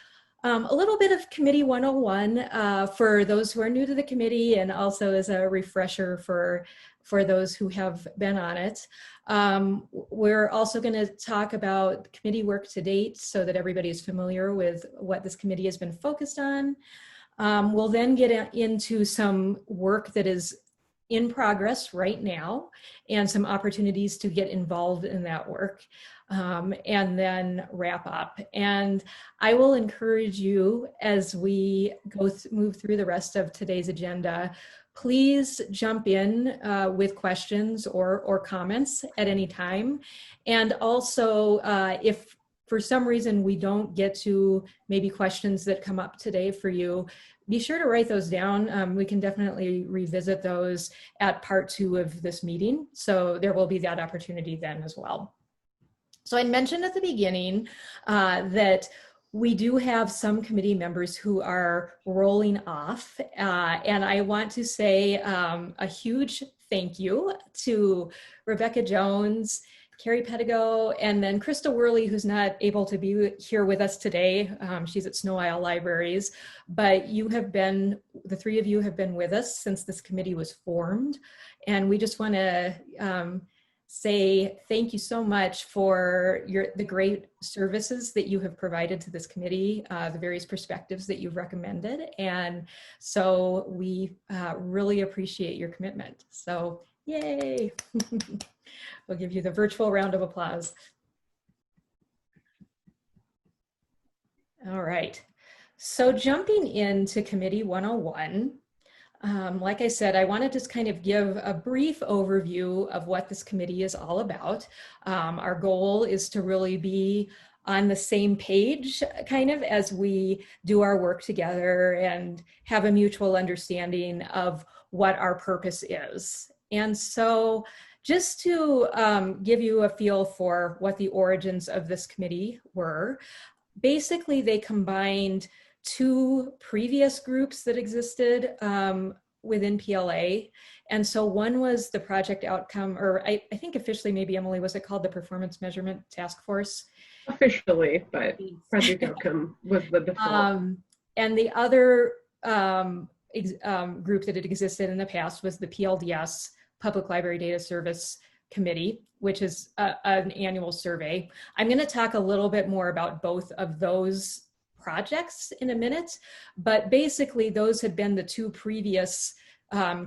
a little bit of Committee 101 for those who are new to the committee, and also as a refresher for those who have been on it. We're also going to talk about committee work to date so that everybody is familiar with what this committee has been focused on. We'll then get into some work that is in progress right now and some opportunities to get involved in that work, and then wrap up. And I will encourage you as we move through the rest of today's agenda, please jump in with questions or comments at any time. And also, if for some reason we don't get to maybe questions that come up today for you, be sure to write those down. We can definitely revisit those at part 2 of this meeting. So there will be that opportunity then as well. So I mentioned at the beginning that we do have some committee members who are rolling off, and I want to say a huge thank you to Rebecca Jones, Carrie Pedigo, and then Krista Worley, who's not able to be here with us today. She's at Snow Isle Libraries, but you have been, the 3 of you have been with us since this committee was formed. And we just want to say thank you so much for the great services that you have provided to this committee, the various perspectives that you've recommended. And so we really appreciate your commitment. So yay. We'll give you the virtual round of applause. All right. So jumping into Committee 101, like I said, I want to just kind of give a brief overview of what this committee is all about. Our goal is to really be on the same page kind of as we do our work together and have a mutual understanding of what our purpose is. And so just to give you a feel for what the origins of this committee were, basically they combined 2 previous groups that existed within PLA. And so one was the project outcome, or I think officially maybe, Emily, was it called the Performance Measurement Task Force? Officially, but project outcome was the default. And the other group that had existed in the past was the PLDS, Public Library Data Service Committee, which is an annual survey. I'm going to talk a little bit more about both of those projects in a minute, but basically those had been the 2 previous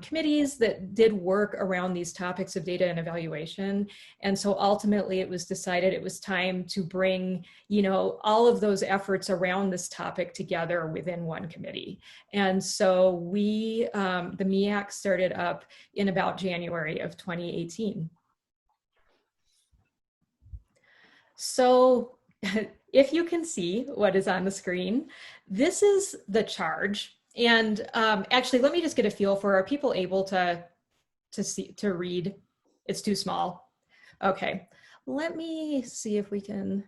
committees that did work around these topics of data and evaluation. And so ultimately it was decided it was time to bring, you know, all of those efforts around this topic together within one committee. And so we, the MEAC started up in about January of 2018. So if you can see what is on the screen, this is the charge. And actually, let me just get a feel for, are people able to read? It's too small. Okay, let me see if we can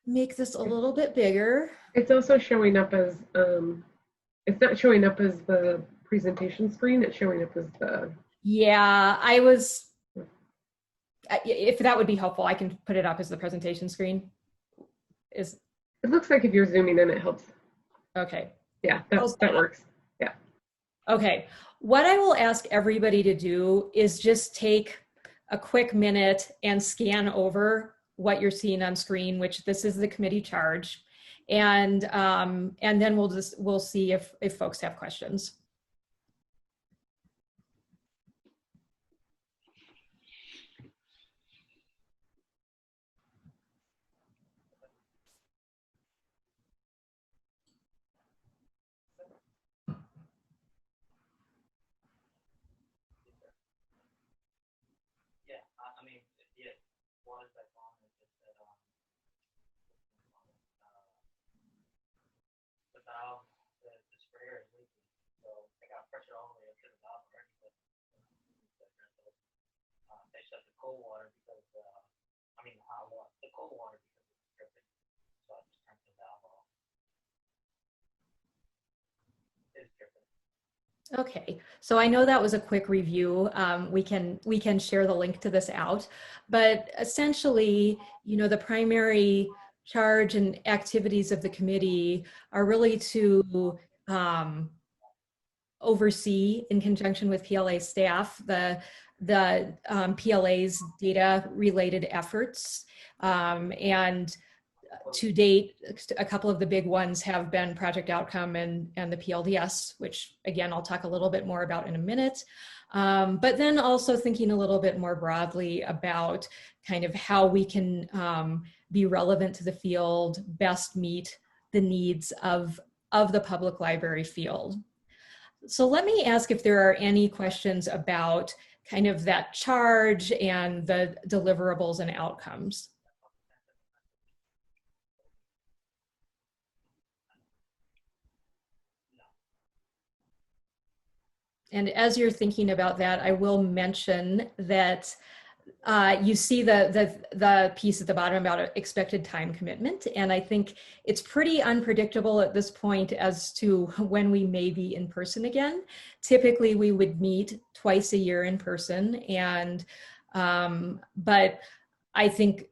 make this a little bit bigger. It's also showing up as, it's not showing up as the presentation screen, it's showing up as the... Yeah, if that would be helpful, I can put it up as the presentation screen. It looks like if you're zooming in, it helps. Okay. Yeah, that works. Yeah. Okay. What I will ask everybody to do is just take a quick minute and scan over what you're seeing on screen, which this is the committee charge. And then we'll see if folks have questions. Okay, so I know that was a quick review. We can share the link to this out, but essentially, you know, the primary charge and activities of the committee are really to oversee, in conjunction with PLA staff, the PLA's data related efforts, and to date, a couple of the big ones have been Project Outcome and the PLDS, which again, I'll talk a little bit more about in a minute. But then also thinking a little bit more broadly about kind of how we can be relevant to the field, best meet the needs of the public library field. So let me ask if there are any questions about kind of that charge and the deliverables and outcomes. And as you're thinking about that, I will mention that you see the piece at the bottom about expected time commitment. And I think it's pretty unpredictable at this point as to when we may be in person again. Typically, we would meet twice a year in person. And, but I think,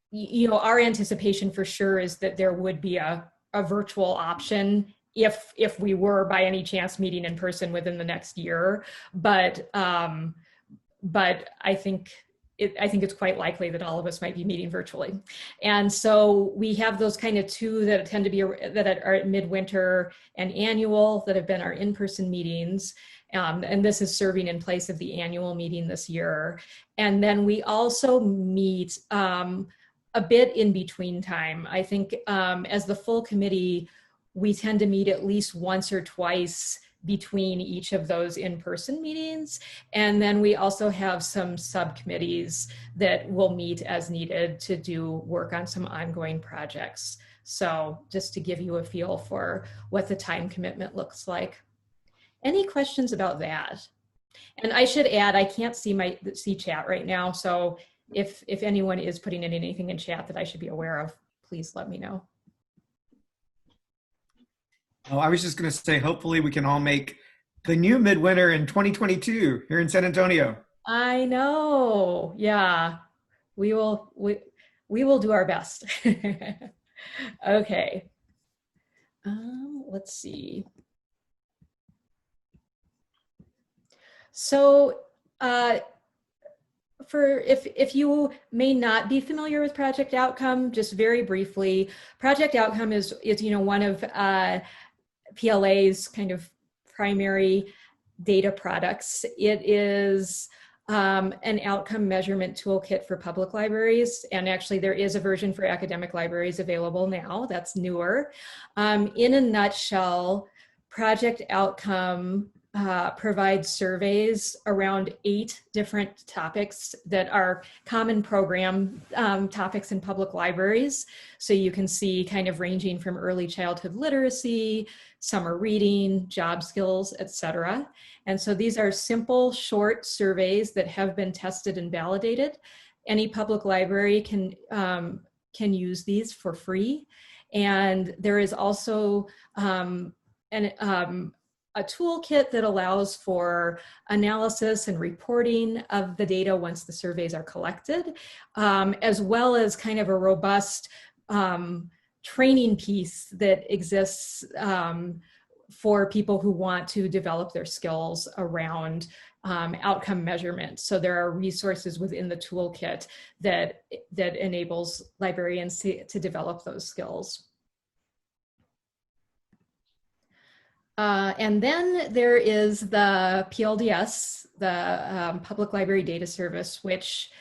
you know, our anticipation for sure is that there would be a virtual option if we were by any chance meeting in person within the next year. But I think it's quite likely that all of us might be meeting virtually. And so we have those kind of two that tend to be that are at midwinter and annual that have been our in-person meetings. And this is serving in place of the annual meeting this year. And then we also meet a bit in between time. I think as the full committee, we tend to meet at least once or twice between each of those in-person meetings. And then we also have some subcommittees that will meet as needed to do work on some ongoing projects. So just to give you a feel for what the time commitment looks like. Any questions about that? And I should add, I can't see chat right now. So if anyone is putting in anything in chat that I should be aware of, please let me know. Oh, I was just going to say, hopefully we can all make the new midwinter in 2022 here in San Antonio. I know. Yeah, we will do our best. Okay. Let's see. So if you may not be familiar with Project Outcome, just very briefly, Project Outcome is you know, one of PLA's kind of primary data products. It is an outcome measurement toolkit for public libraries. And actually there is a version for academic libraries available now, that's newer. In a nutshell, Project Outcome provides surveys around 8 different topics that are common program topics in public libraries. So you can see kind of ranging from early childhood literacy, summer reading, job skills, etc. And so these are simple, short surveys that have been tested and validated. Any public library can use these for free. And there is also a toolkit that allows for analysis and reporting of the data once the surveys are collected, as well as kind of a robust training piece that exists for people who want to develop their skills around outcome measurement. So there are resources within the toolkit that enables librarians to develop those skills. And then there is the PLDS, the Public Library Data Service, which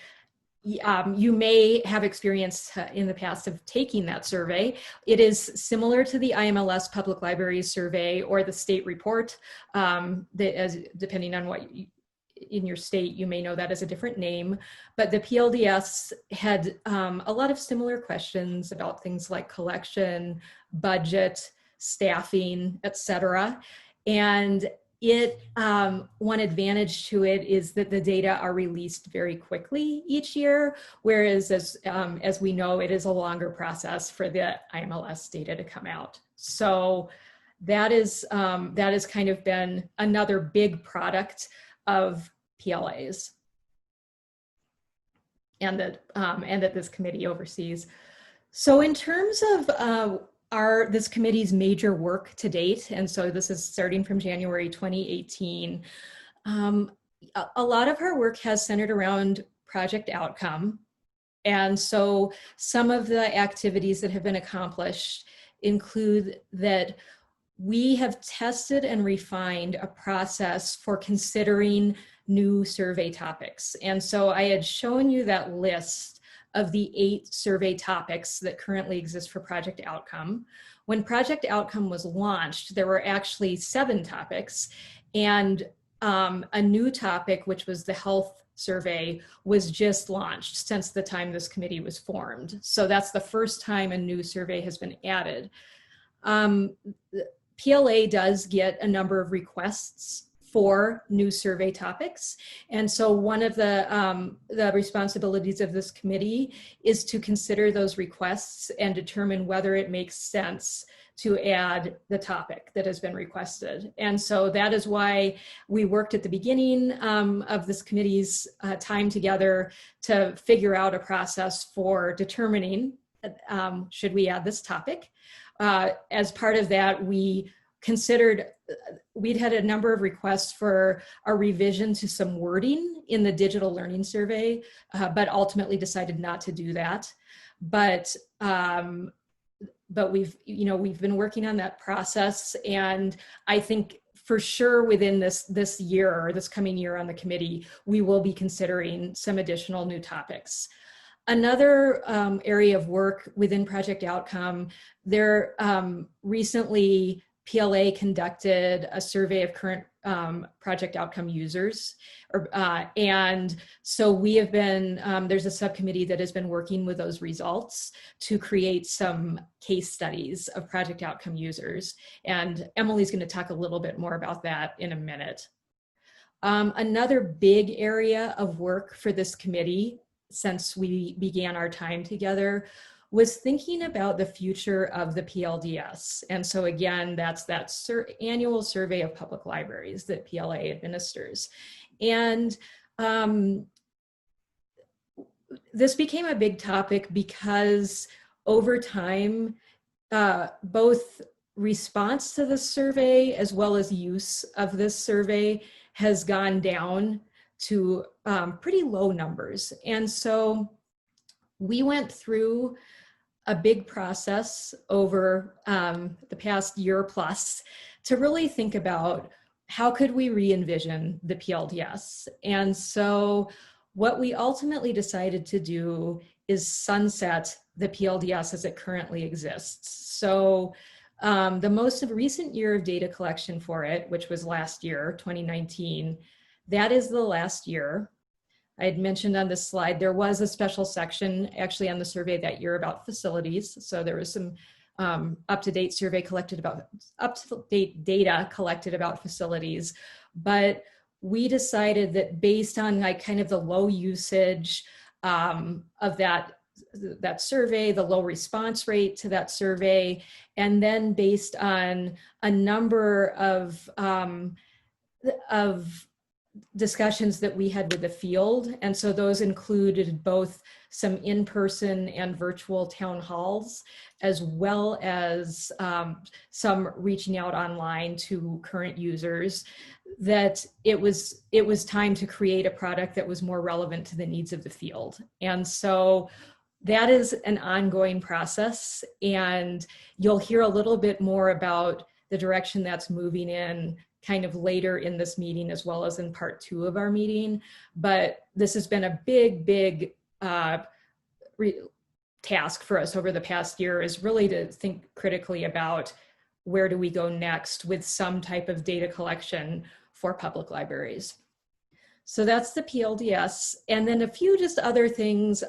you may have experience in the past of taking that survey. It is similar to the IMLS Public Libraries Survey or the state report, depending on what in your state, you may know that as a different name, but the PLDS had a lot of similar questions about things like collection, budget, staffing, etc. And one advantage to it is that the data are released very quickly each year, whereas as we know, it is a longer process for the IMLS data to come out. So that is kind of been another big product of PLAs, and that this committee oversees. So in terms of this committee's major work to date, and so this is starting from January 2018, a lot of our work has centered around project outcome. And so some of the activities that have been accomplished include that we have tested and refined a process for considering new survey topics. And so I had shown you that list of the 8 survey topics that currently exist for Project Outcome. When Project Outcome was launched, there were actually 7 topics, and a new topic, which was the health survey, was just launched since the time this committee was formed. So that's the first time a new survey has been added. PLA does get a number of requests for new survey topics. And so one of the responsibilities of this committee is to consider those requests and determine whether it makes sense to add the topic that has been requested. And so that is why we worked at the beginning of this committee's time together to figure out a process for determining should we add this topic. As part of that, we'd had a number of requests for a revision to some wording in the digital learning survey, but ultimately decided not to do that. But we've been working on that process, and I think for sure within this year or this coming year on the committee, we will be considering some additional new topics. Another area of work within Project Outcome, recently PLA conducted a survey of current Project Outcome users. And so we have been, there's a subcommittee that has been working with those results to create some case studies of Project Outcome users. And Emily's going to talk a little bit more about that in a minute. Another big area of work for this committee since we began our time together was thinking about the future of the PLDS. And so again, that's that annual survey of public libraries that PLA administers. And this became a big topic because over time, both response to this survey as well as use of this survey has gone down to pretty low numbers. And so we went through a big process over the past year plus to really think about how could we re-envision the PLDS. And so what we ultimately decided to do is sunset the PLDS as it currently exists. So the most recent year of data collection for it, which was last year, 2019, that is the last year. I had mentioned on this slide, there was a special section actually on the survey that year about facilities. So there was some up-to-date data collected about facilities. But we decided that based on like kind of the low usage of that survey, the low response rate to that survey, and then based on a number of discussions that we had with the field. And so those included both some in-person and virtual town halls, as well as some reaching out online to current users, that it was time to create a product that was more relevant to the needs of the field. And so that is an ongoing process, and you'll hear a little bit more about the direction that's moving in kind of later in this meeting, as well as in part 2 of our meeting. But this has been a big task for us over the past year, is really to think critically about where do we go next with some type of data collection for public libraries. So that's the PLDS. And then a few just other things.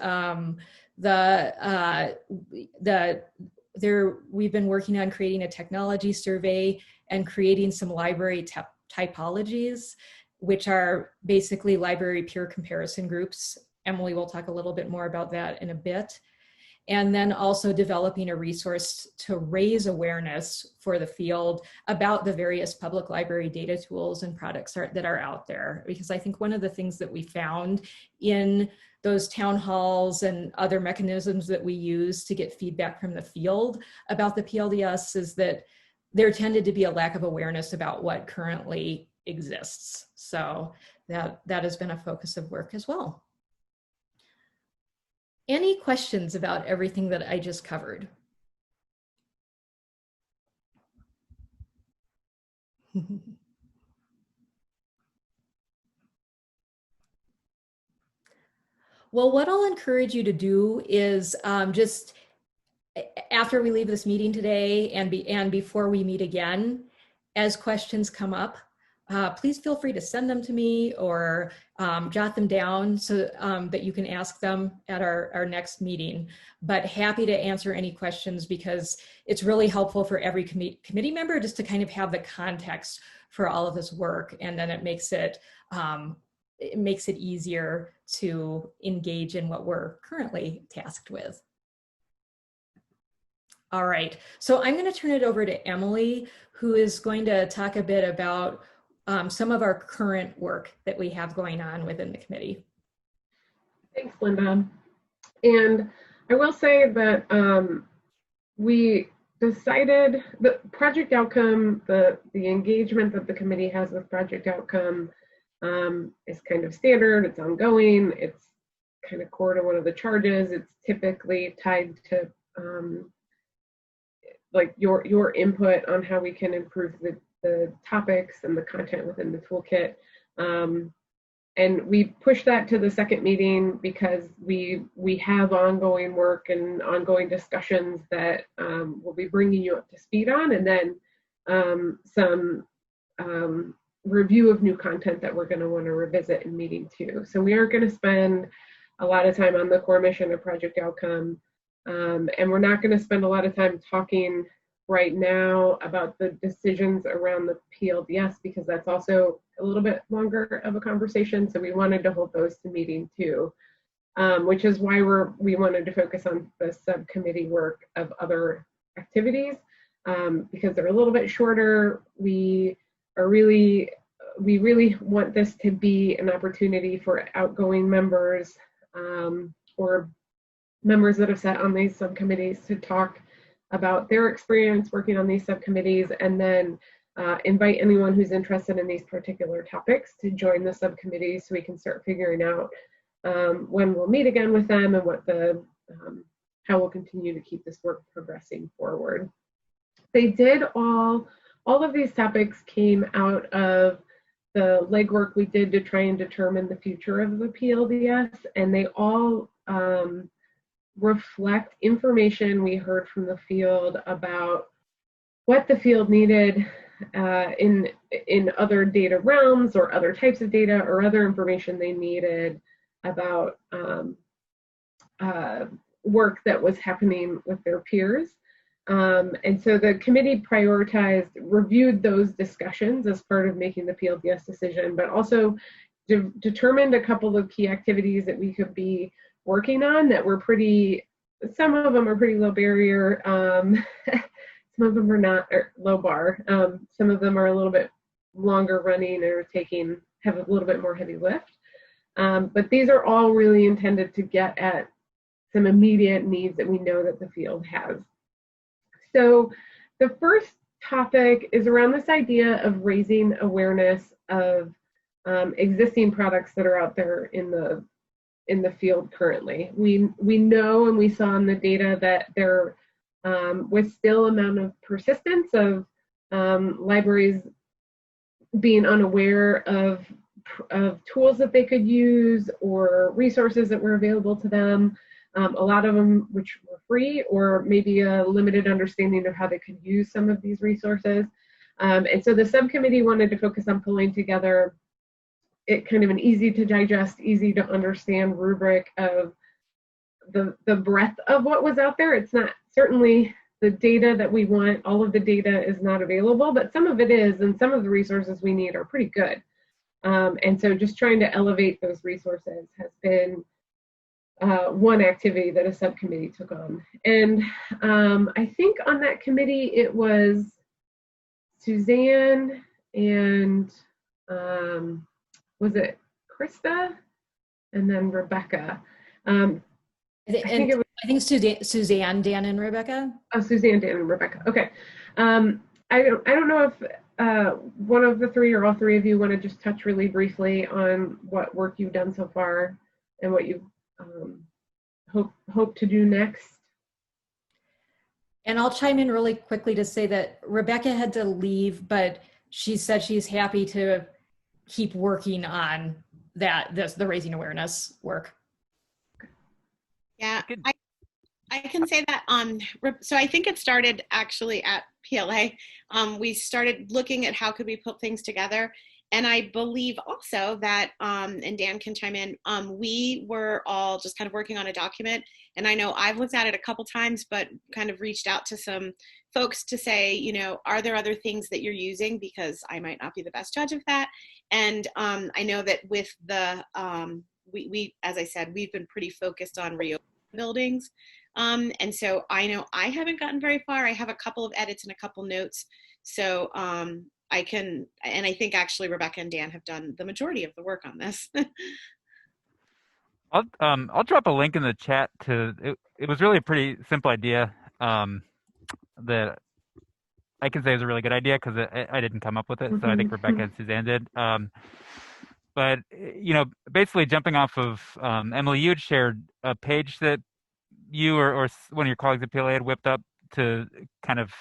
We've been working on creating a technology survey and creating some library typologies, which are basically library peer comparison groups. Emily will talk a little bit more about that in a bit. And then also developing a resource to raise awareness for the field about the various public library data tools and products that are out there. Because I think one of the things that we found in those town halls and other mechanisms that we use to get feedback from the field about the PLDS is that there tended to be a lack of awareness about what currently exists. So that has been a focus of work as well. Any questions about everything that I just covered? Well, what I'll encourage you to do is just after we leave this meeting today and before we meet again, as questions come up, please feel free to send them to me or jot them down so that you can ask them at our next meeting. But happy to answer any questions because it's really helpful for every committee member just to kind of have the context for all of this work, and then it makes it easier to engage in what we're currently tasked with. All right, so I'm going to turn it over to Emily, who is going to talk a bit about some of our current work that we have going on within the committee. Thanks, Linda. And I will say that we decided the project outcome, the engagement that the committee has with project outcome is kind of standard, it's ongoing, it's kind of core to one of the charges. It's typically tied to like your input on how we can improve the topics and the content within the toolkit. And we pushed that to the second meeting because we have ongoing work and ongoing discussions that we'll be bringing you up to speed on, and then some review of new content that we're going to want to revisit in meeting two. So we aren't going to spend a lot of time on the core mission or project outcome, and we're not going to spend a lot of time talking right now about the decisions around the PLDS because that's also a little bit longer of a conversation. So we wanted to hold those to meeting two, which is why we wanted to focus on the subcommittee work of other activities because they're a little bit shorter. We really want this to be an opportunity for outgoing members or members that have sat on these subcommittees to talk about their experience working on these subcommittees, and then invite anyone who's interested in these particular topics to join the subcommittee so we can start figuring out when we'll meet again with them and what how we'll continue to keep this work progressing forward. They did all of these topics came out of the legwork we did to try and determine the future of the PLDS, and they all reflect information we heard from the field about what the field needed in other data realms or other types of data or other information they needed about work that was happening with their peers. And so the committee reviewed those discussions as part of making the PLDS decision, but also determined a couple of key activities that we could be working on that were some of them are pretty low barrier, some of them are not, or low bar, some of them are a little bit longer running or have a little bit more heavy lift. But these are all really intended to get at some immediate needs that we know that the field has. So the first topic is around this idea of raising awareness of existing products that are out there in the field currently. We know and we saw in the data that there was still amount of persistence of libraries being unaware of tools that they could use or resources that were available to them. A lot of them which were free or maybe a limited understanding of how they could use some of these resources. And so the subcommittee wanted to focus on pulling together kind of an easy to digest, easy to understand rubric of the breadth of what was out there. It's not certainly the data that we want, all of the data is not available, but some of it is, and some of the resources we need are pretty good. And so just trying to elevate those resources has been one activity that a subcommittee took on. And I think on that committee it was Suzanne and was it Krista? And then Rebecca. I think Suzanne, Dan, and Rebecca. Oh, Suzanne, Dan, and Rebecca. Okay. I don't know if one of the three or all three of you want to just touch really briefly on what work you've done so far and what you hope to do next. And I'll chime in really quickly to say that Rebecca had to leave, but she said she's happy to keep working on the raising awareness work. Yeah, I can say that. So I think it started actually at PLA. We started looking at how could we put things together. And I believe also that, and Dan can chime in, we were all just kind of working on a document. And I know I've looked at it a couple times, but kind of reached out to some folks to say, you know, are there other things that you're using? Because I might not be the best judge of that. And I know that with the, we, as I said, we've been pretty focused on reopening buildings. And so I know I haven't gotten very far. I have a couple of edits and a couple notes. So I can, and I think actually Rebecca and Dan have done the majority of the work on this. I'll drop a link in the chat to it. It was really a pretty simple idea that I can say is a really good idea because I didn't come up with it. So I think Rebecca and Suzanne did. But you know, basically jumping off of Emily, you had shared a page that you or one of your colleagues at PLA had whipped up to kind of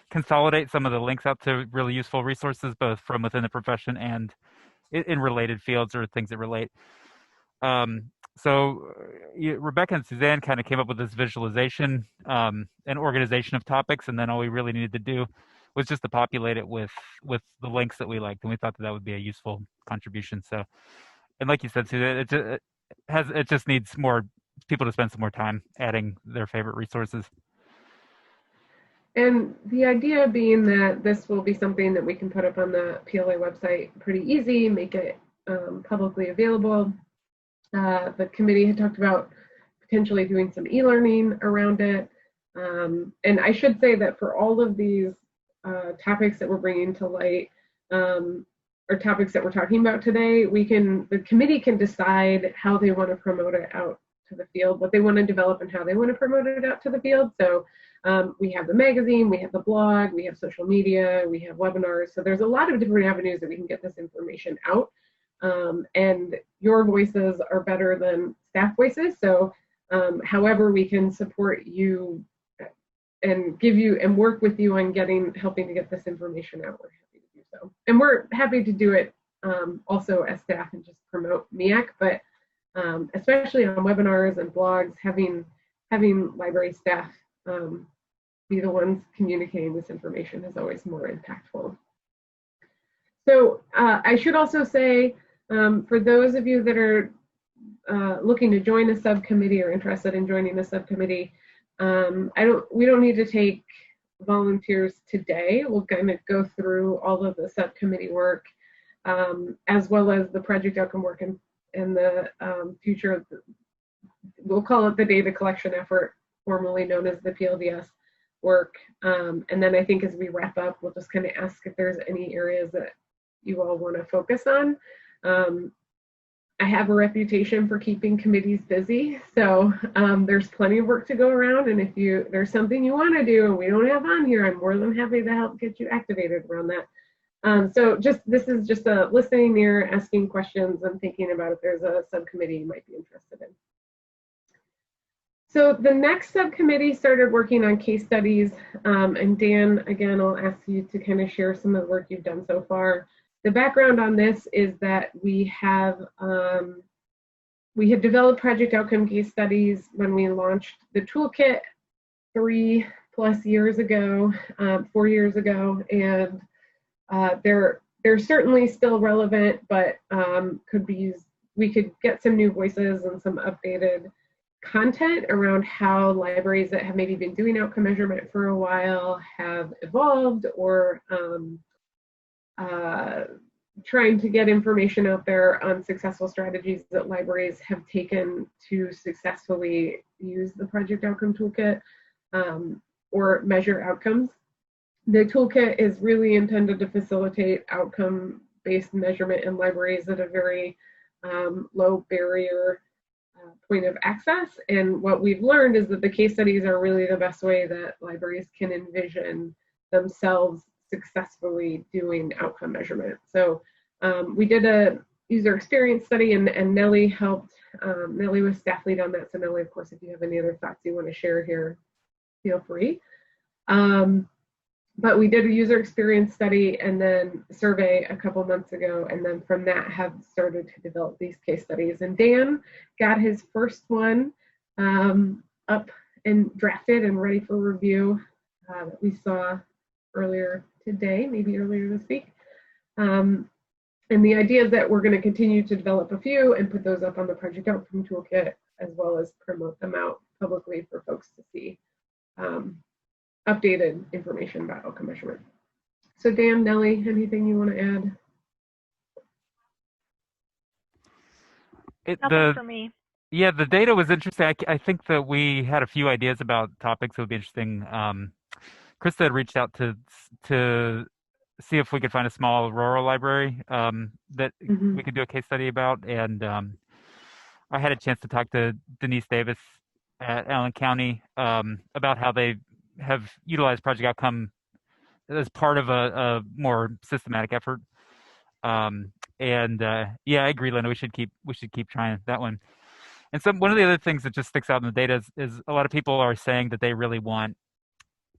consolidate some of the links out to really useful resources, both from within the profession and in related fields or things that relate. So Rebecca and Suzanne kind of came up with this visualization and organization of topics, and then all we really needed to do was just to populate it with the links that we liked, and we thought that would be a useful contribution. So, and like you said, Suzanne, it just needs more people to spend some more time adding their favorite resources. And the idea being that this will be something that we can put up on the PLA website pretty easy, make it publicly available. The committee had talked about potentially doing some e-learning around it. And I should say that for all of these topics that we're bringing to light, or topics that we're talking about today, the committee can decide how they want to promote it out to the field, what they want to develop and how they want to promote it out to the field. So we have the magazine, we have the blog, we have social media, we have webinars. So there's a lot of different avenues that we can get this information out. And your voices are better than staff voices. So however we can support you and give you and work with you on helping to get this information out, we're happy to do so. And we're happy to do it also as staff and just promote MEAC, but especially on webinars and blogs, having library staff be the ones communicating this information is always more impactful. So I should also say, for those of you that are looking to join a subcommittee or interested in joining a subcommittee, we don't need to take volunteers today. We'll kind of go through all of the subcommittee work, as well as the project outcome work and the future of we'll call it the data collection effort, formerly known as the PLDS work. And then I think as we wrap up, we'll just kind of ask if there's any areas that you all want to focus on. I have a reputation for keeping committees busy, so there's plenty of work to go around, and if there's something you want to do and we don't have on here, I'm more than happy to help get you activated around that. So this is just a listening ear, asking questions and thinking about if there's a subcommittee you might be interested in. So the next subcommittee started working on case studies, and Dan, again, I'll ask you to kind of share some of the work you've done so far. The background on this is that we had developed project outcome case studies when we launched the toolkit 3+ years ago, 4 years ago, and they're certainly still relevant, but could be used. We could get some new voices and some updated content around how libraries that have maybe been doing outcome measurement for a while have evolved, or trying to get information out there on successful strategies that libraries have taken to successfully use the Project Outcome Toolkit or measure outcomes. The toolkit is really intended to facilitate outcome-based measurement in libraries at a very low barrier point of access. And what we've learned is that the case studies are really the best way that libraries can envision themselves successfully doing outcome measurement. So we did a user experience study, and Nellie helped. Nellie was staff lead on that. So Nellie, of course, if you have any other thoughts you want to share here, feel free. But we did a user experience study and then a survey a couple months ago, and then from that have started to develop these case studies. And Dan got his first one up and drafted and ready for review that we saw earlier today, maybe earlier this week. And the idea is that we're going to continue to develop a few and put those up on the Project Outcome Toolkit, as well as promote them out publicly for folks to see. Updated information about outcome measurement. So Dan, Nellie, anything you want to add? Nothing for me. Yeah, the data was interesting. I think that we had a few ideas about topics that would be interesting. Krista had reached out to see if we could find a small rural library that we could do a case study about. And I had a chance to talk to Denise Davis at Allen County about how they have utilized Project Outcome as part of a more systematic effort. Yeah, I agree, Linda. We should keep trying that one. And one of the other things that just sticks out in the data is a lot of people are saying that they really want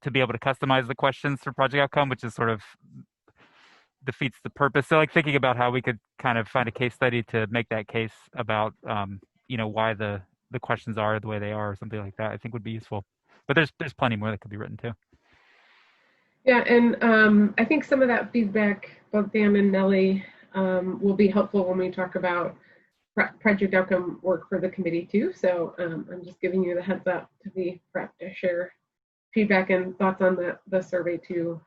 to be able to customize the questions for Project Outcome, which is sort of defeats the purpose. So like thinking about how we could kind of find a case study to make that case about why the questions are the way they are, or something like that, I think would be useful. But there's plenty more that could be written too. Yeah, and I think some of that feedback, both Dan and Nellie, will be helpful when we talk about Project Outcome work for the committee too. So I'm just giving you the heads up to be prepped to share feedback and thoughts on the survey too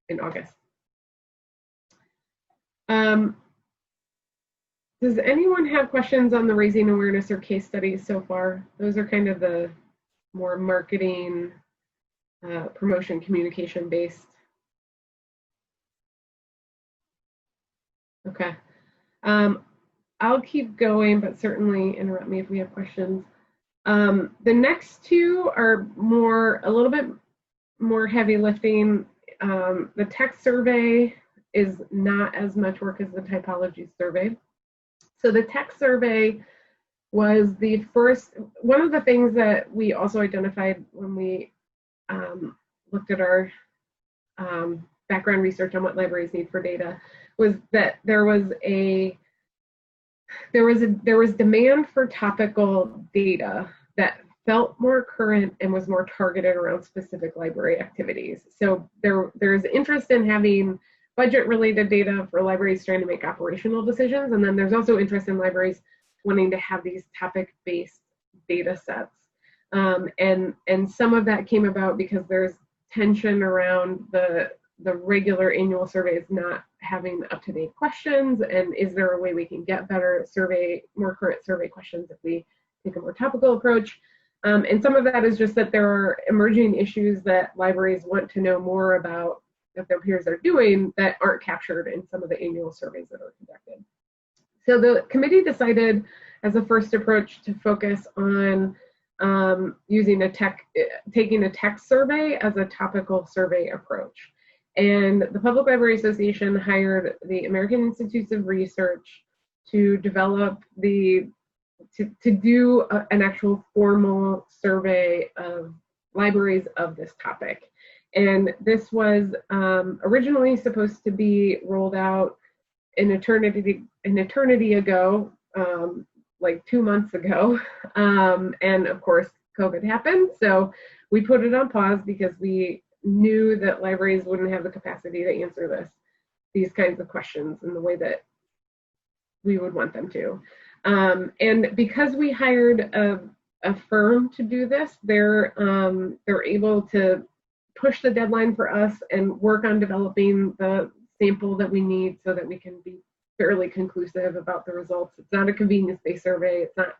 in August. Does anyone have questions on the raising awareness or case studies so far? Those are kind of the more marketing, promotion, communication based. Okay. I'll keep going, but certainly interrupt me if we have questions. The next two are a little bit more heavy lifting. The text survey is not as much work as the typology survey. So the text survey was the first, one of the things that we also identified when we looked at our background research on what libraries need for data was that there was demand for topical data that felt more current and was more targeted around specific library activities. So there's interest in having budget-related data for libraries trying to make operational decisions, and then there's also interest in libraries wanting to have these topic-based data sets. And some of that came about because there's tension around the regular annual surveys not having up-to-date questions, and is there a way we can get better more current survey questions if we take a more topical approach? And some of that is just that there are emerging issues that libraries want to know more about that their peers are doing that aren't captured in some of the annual surveys that are conducted. So the committee decided as a first approach to focus on taking a text survey as a topical survey approach. And the Public Library Association hired the American Institutes of Research to develop to do an actual formal survey of libraries of this topic. And this was originally supposed to be rolled out an eternity ago, like 2 months ago. And of course, COVID happened. So we put it on pause because we knew that libraries wouldn't have the capacity to answer these kinds of questions in the way that we would want them to. And because we hired a firm to do this. They're able to push the deadline for us and work on developing the sample that we need so that we can be fairly conclusive about the results. It's not a convenience-based survey. It's not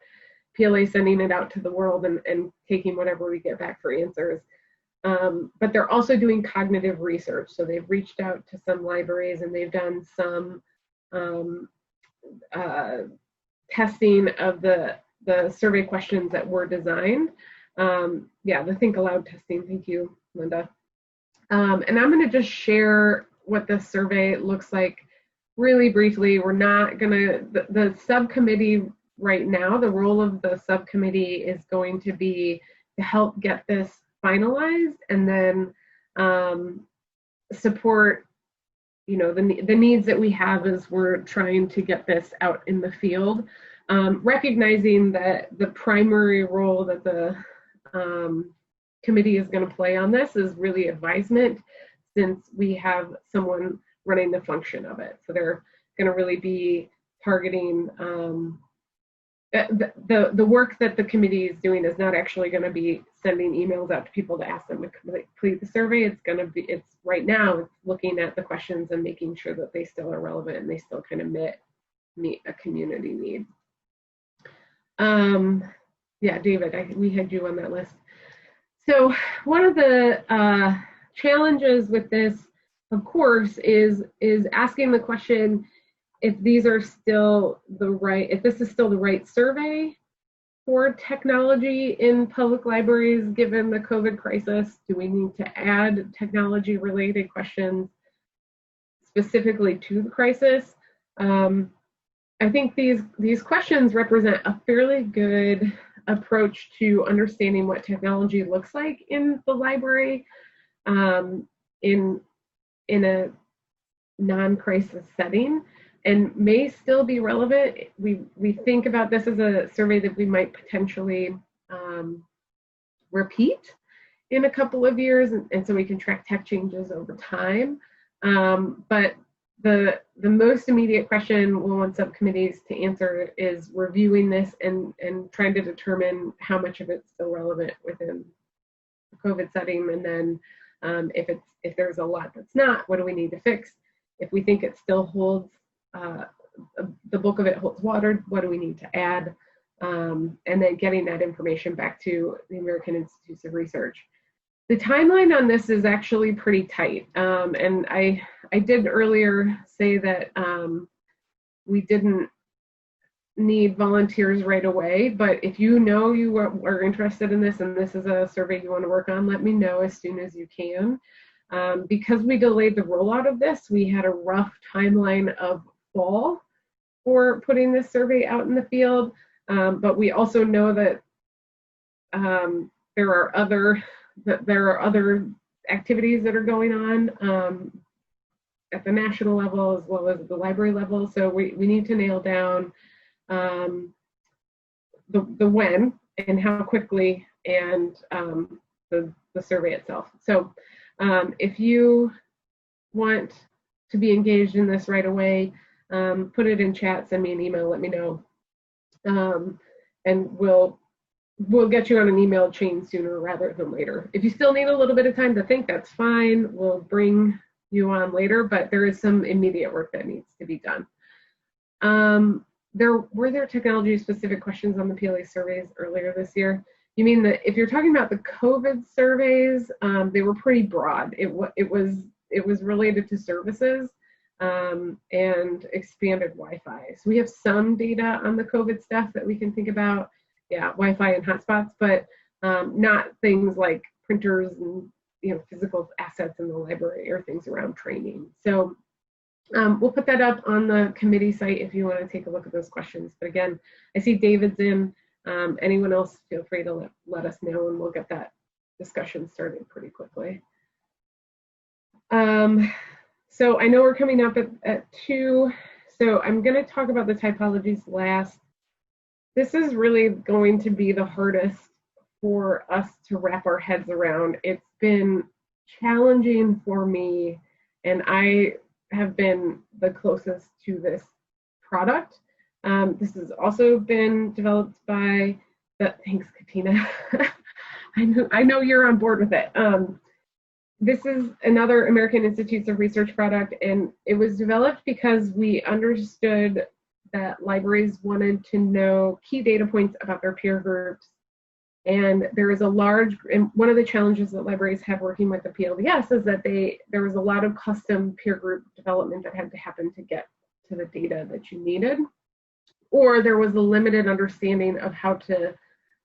PLA sending it out to the world and taking whatever we get back for answers. But they're also doing cognitive research. So they've reached out to some libraries and they've done some testing of the survey questions that were designed. Yeah, the Think Aloud testing. Thank you, Linda. And I'm going to just share what the survey looks like really briefly. We're not going to, the subcommittee right now, the role of the subcommittee is going to be to help get this finalized and then support, you know, the needs that we have as we're trying to get this out in the field, recognizing that the primary role that the committee is going to play on this is really advisement, since we have someone running the function of it. So they're going to really be targeting the work that the committee is doing is not actually going to be sending emails out to people to ask them to complete the survey. It's going to be, it's right now, it's looking at the questions and making sure that they still are relevant and they still kind of meet a community need. Yeah, David, we had you on that list. So one of the challenges with this, of course, is asking the question if these are still the right, if this is still the right survey for technology in public libraries given the COVID crisis. Do we need to add technology-related questions specifically to the crisis? I think these questions represent a fairly good approach to understanding what technology looks like in the library in a non-crisis setting, and may still be relevant. We think about this as a survey that we might potentially repeat in a couple of years, and so we can track tech changes over time. But the most immediate question we'll want subcommittees to answer is reviewing this and trying to determine how much of it's still relevant within the COVID setting, and then if there's a lot that's not, what do we need to fix? If we think it still holds, the bulk of it holds water, what do we need to add? And then getting that information back to the American Institutes of Research. The timeline on this is actually pretty tight. And I did earlier say that we didn't need volunteers right away, but if you know you are interested in this and this is a survey you want to work on, let me know as soon as you can. Because we delayed the rollout of this, we had a rough timeline of fall for putting this survey out in the field, but we also know that there are other activities that are going on at the national level as well as the library level. So we need to nail down the when and how quickly, and the survey itself. So if you want to be engaged in this right away, put it in chat, send me an email, let me know, and we'll get you on an email chain sooner rather than later. If you still need a little bit of time to think, that's fine. We'll bring you on later, but there is some immediate work that needs to be done. Were there technology-specific questions on the PLA surveys earlier this year? You mean that if you're talking about the COVID surveys, they were pretty broad. It was related to services and expanded Wi-Fi. So we have some data on the COVID stuff that we can think about. Yeah, Wi-Fi and hotspots, but not things like printers and physical assets in the library or things around training. So we'll put that up on the committee site if you want to take a look at those questions. But again, I see David's in. Anyone else, feel free to let us know, and we'll get that discussion started pretty quickly. So I know we're coming up at 2, so I'm going to talk about the typologies last. This is really going to be the hardest for us to wrap our heads around. It's been challenging for me, and I have been the closest to this product. This has also been developed by Thanks, Katina. I know you're on board with it. This is another American Institutes of Research product, and it was developed because we understood that libraries wanted to know key data points about their peer groups. And there is and one of the challenges that libraries have working with the PLDS is that there was a lot of custom peer group development that had to happen to get to the data that you needed, or there was a limited understanding of how to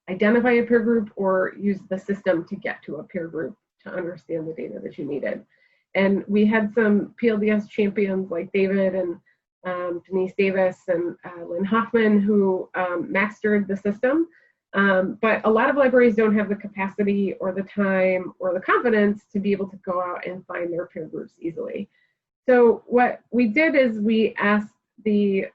identify a peer group or use the system to get to a peer group to understand the data that you needed. And we had some PLDS champions like David and Denise Davis and Lynn Hoffman who mastered the system. But a lot of libraries don't have the capacity or the time or the confidence to be able to go out and find their peer groups easily. So what we did is we asked the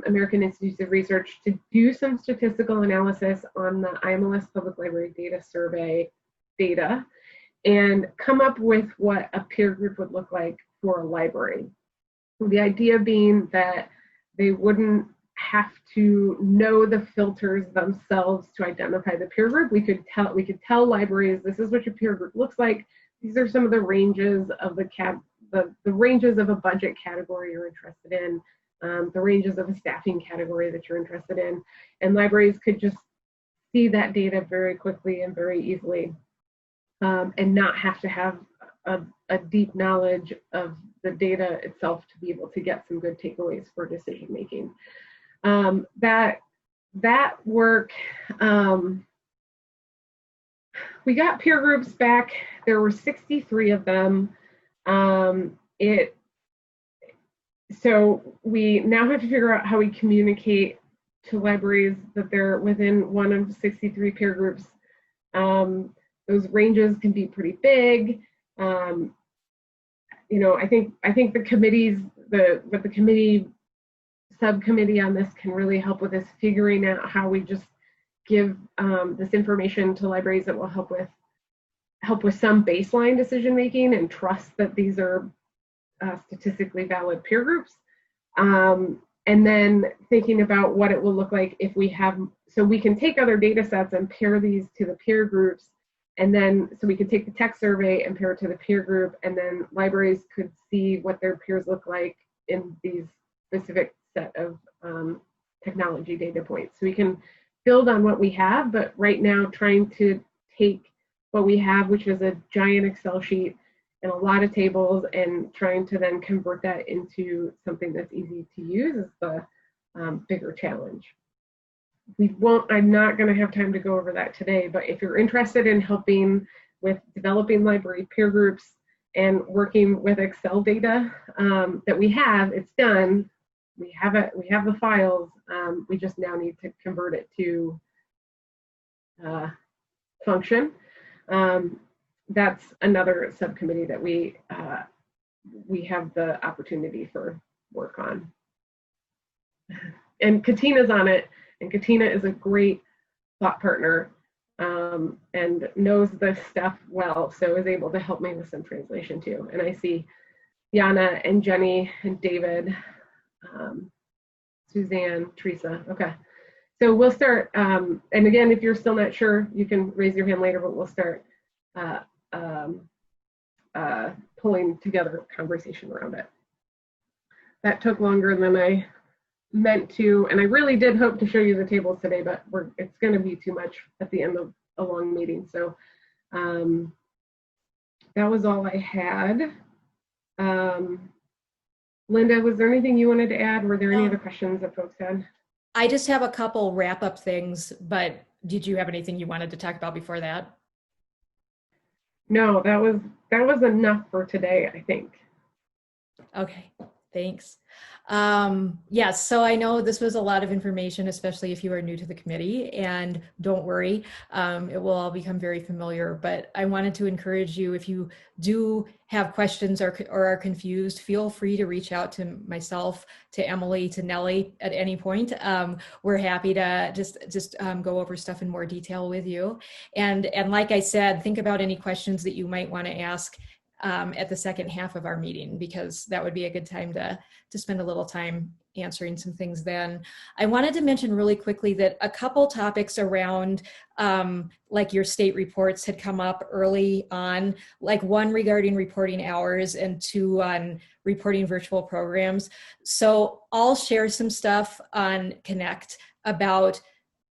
American Institutes of Research to do some statistical analysis on the IMLS Public Library Data Survey data and come up with what a peer group would look like for a library. The idea being that they wouldn't have to know the filters themselves to identify the peer group. We could tell libraries, this is what your peer group looks like. These are some of the ranges of the ranges of a budget category you're interested in, the ranges of a staffing category that you're interested in. And libraries could just see that data very quickly and very easily, and not have to have a deep knowledge of the data itself to be able to get some good takeaways for decision making. That work, we got peer groups back. There were 63 of them. So we now have to figure out how we communicate to libraries that they're within one of 63 peer groups. Those ranges can be pretty big. You know, I think the committees, the committee subcommittee on this can really help with this, figuring out how we just give this information to libraries that will help with some baseline decision making and trust that these are statistically valid peer groups. And then thinking about what it will look like if we have, so we can take other data sets and pair these to the peer groups. And then, so we could take the tech survey and pair it to the peer group, and then libraries could see what their peers look like in these specific set of technology data points. So we can build on what we have, but right now trying to take what we have, which is a giant Excel sheet and a lot of tables, and trying to then convert that into something that's easy to use is the bigger challenge. I'm not going to have time to go over that today, but if you're interested in helping with developing library peer groups and working with Excel data that we have, it's done. We have it. We have the files. We just now need to convert it to function. That's another subcommittee that we have the opportunity for work on. And Katina's on it, and Katina is a great thought partner and knows this stuff well, so is able to help me with some translation too. And I see Yana and Jenny and David, Suzanne, Teresa. Okay, so we'll start. And again, if you're still not sure, you can raise your hand later, but we'll start pulling together conversation around it. That took longer than I meant to, and I really did hope to show you the tables today, but it's going to be too much at the end of a long meeting. So that was all I had. Linda, was there anything you wanted to add? Were there any other questions that folks had? I just have a couple wrap-up things, but did you have anything you wanted to talk about before that? No, that was enough for today, I think. Okay, thanks. Yes, so I know this was a lot of information, especially if you are new to the committee, and don't worry, it will all become very familiar, but I wanted to encourage you, if you do have questions or are confused, feel free to reach out to myself, to Emily, to Nellie at any point. We're happy to just go over stuff in more detail with you. And like I said, think about any questions that you might want to ask at the second half of our meeting, because that would be a good time to spend a little time answering some things then. I wanted to mention really quickly that a couple topics around like your state reports had come up early on, like one regarding reporting hours and two on reporting virtual programs. So I'll share some stuff on Connect about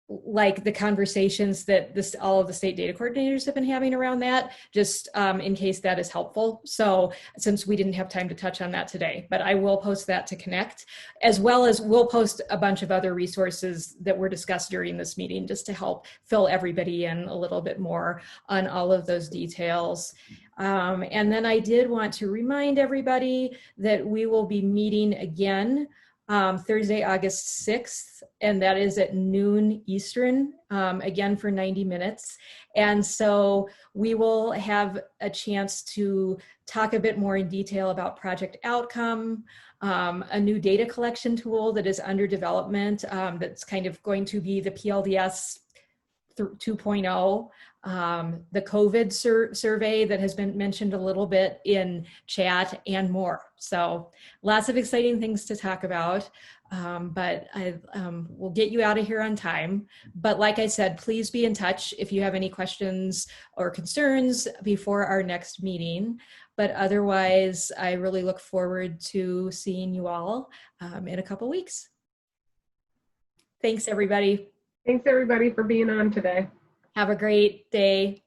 like the conversations that all of the state data coordinators have been having around that, just in case that is helpful. So since we didn't have time to touch on that today, but I will post that to Connect, as well as we'll post a bunch of other resources that were discussed during this meeting, just to help fill everybody in a little bit more on all of those details. And then I did want to remind everybody that we will be meeting again Thursday, August 6th, and that is at noon Eastern, again for 90 minutes. And so we will have a chance to talk a bit more in detail about project outcome, a new data collection tool that is under development that's kind of going to be the PLDS 2.0, the COVID survey that has been mentioned a little bit in chat, and more. So lots of exciting things to talk about, but I will get you out of here on time. But like I said, please be in touch if you have any questions or concerns before our next meeting. But otherwise, I really look forward to seeing you all in a couple weeks. Thanks, everybody. Thanks, everybody, for being on today. Have a great day.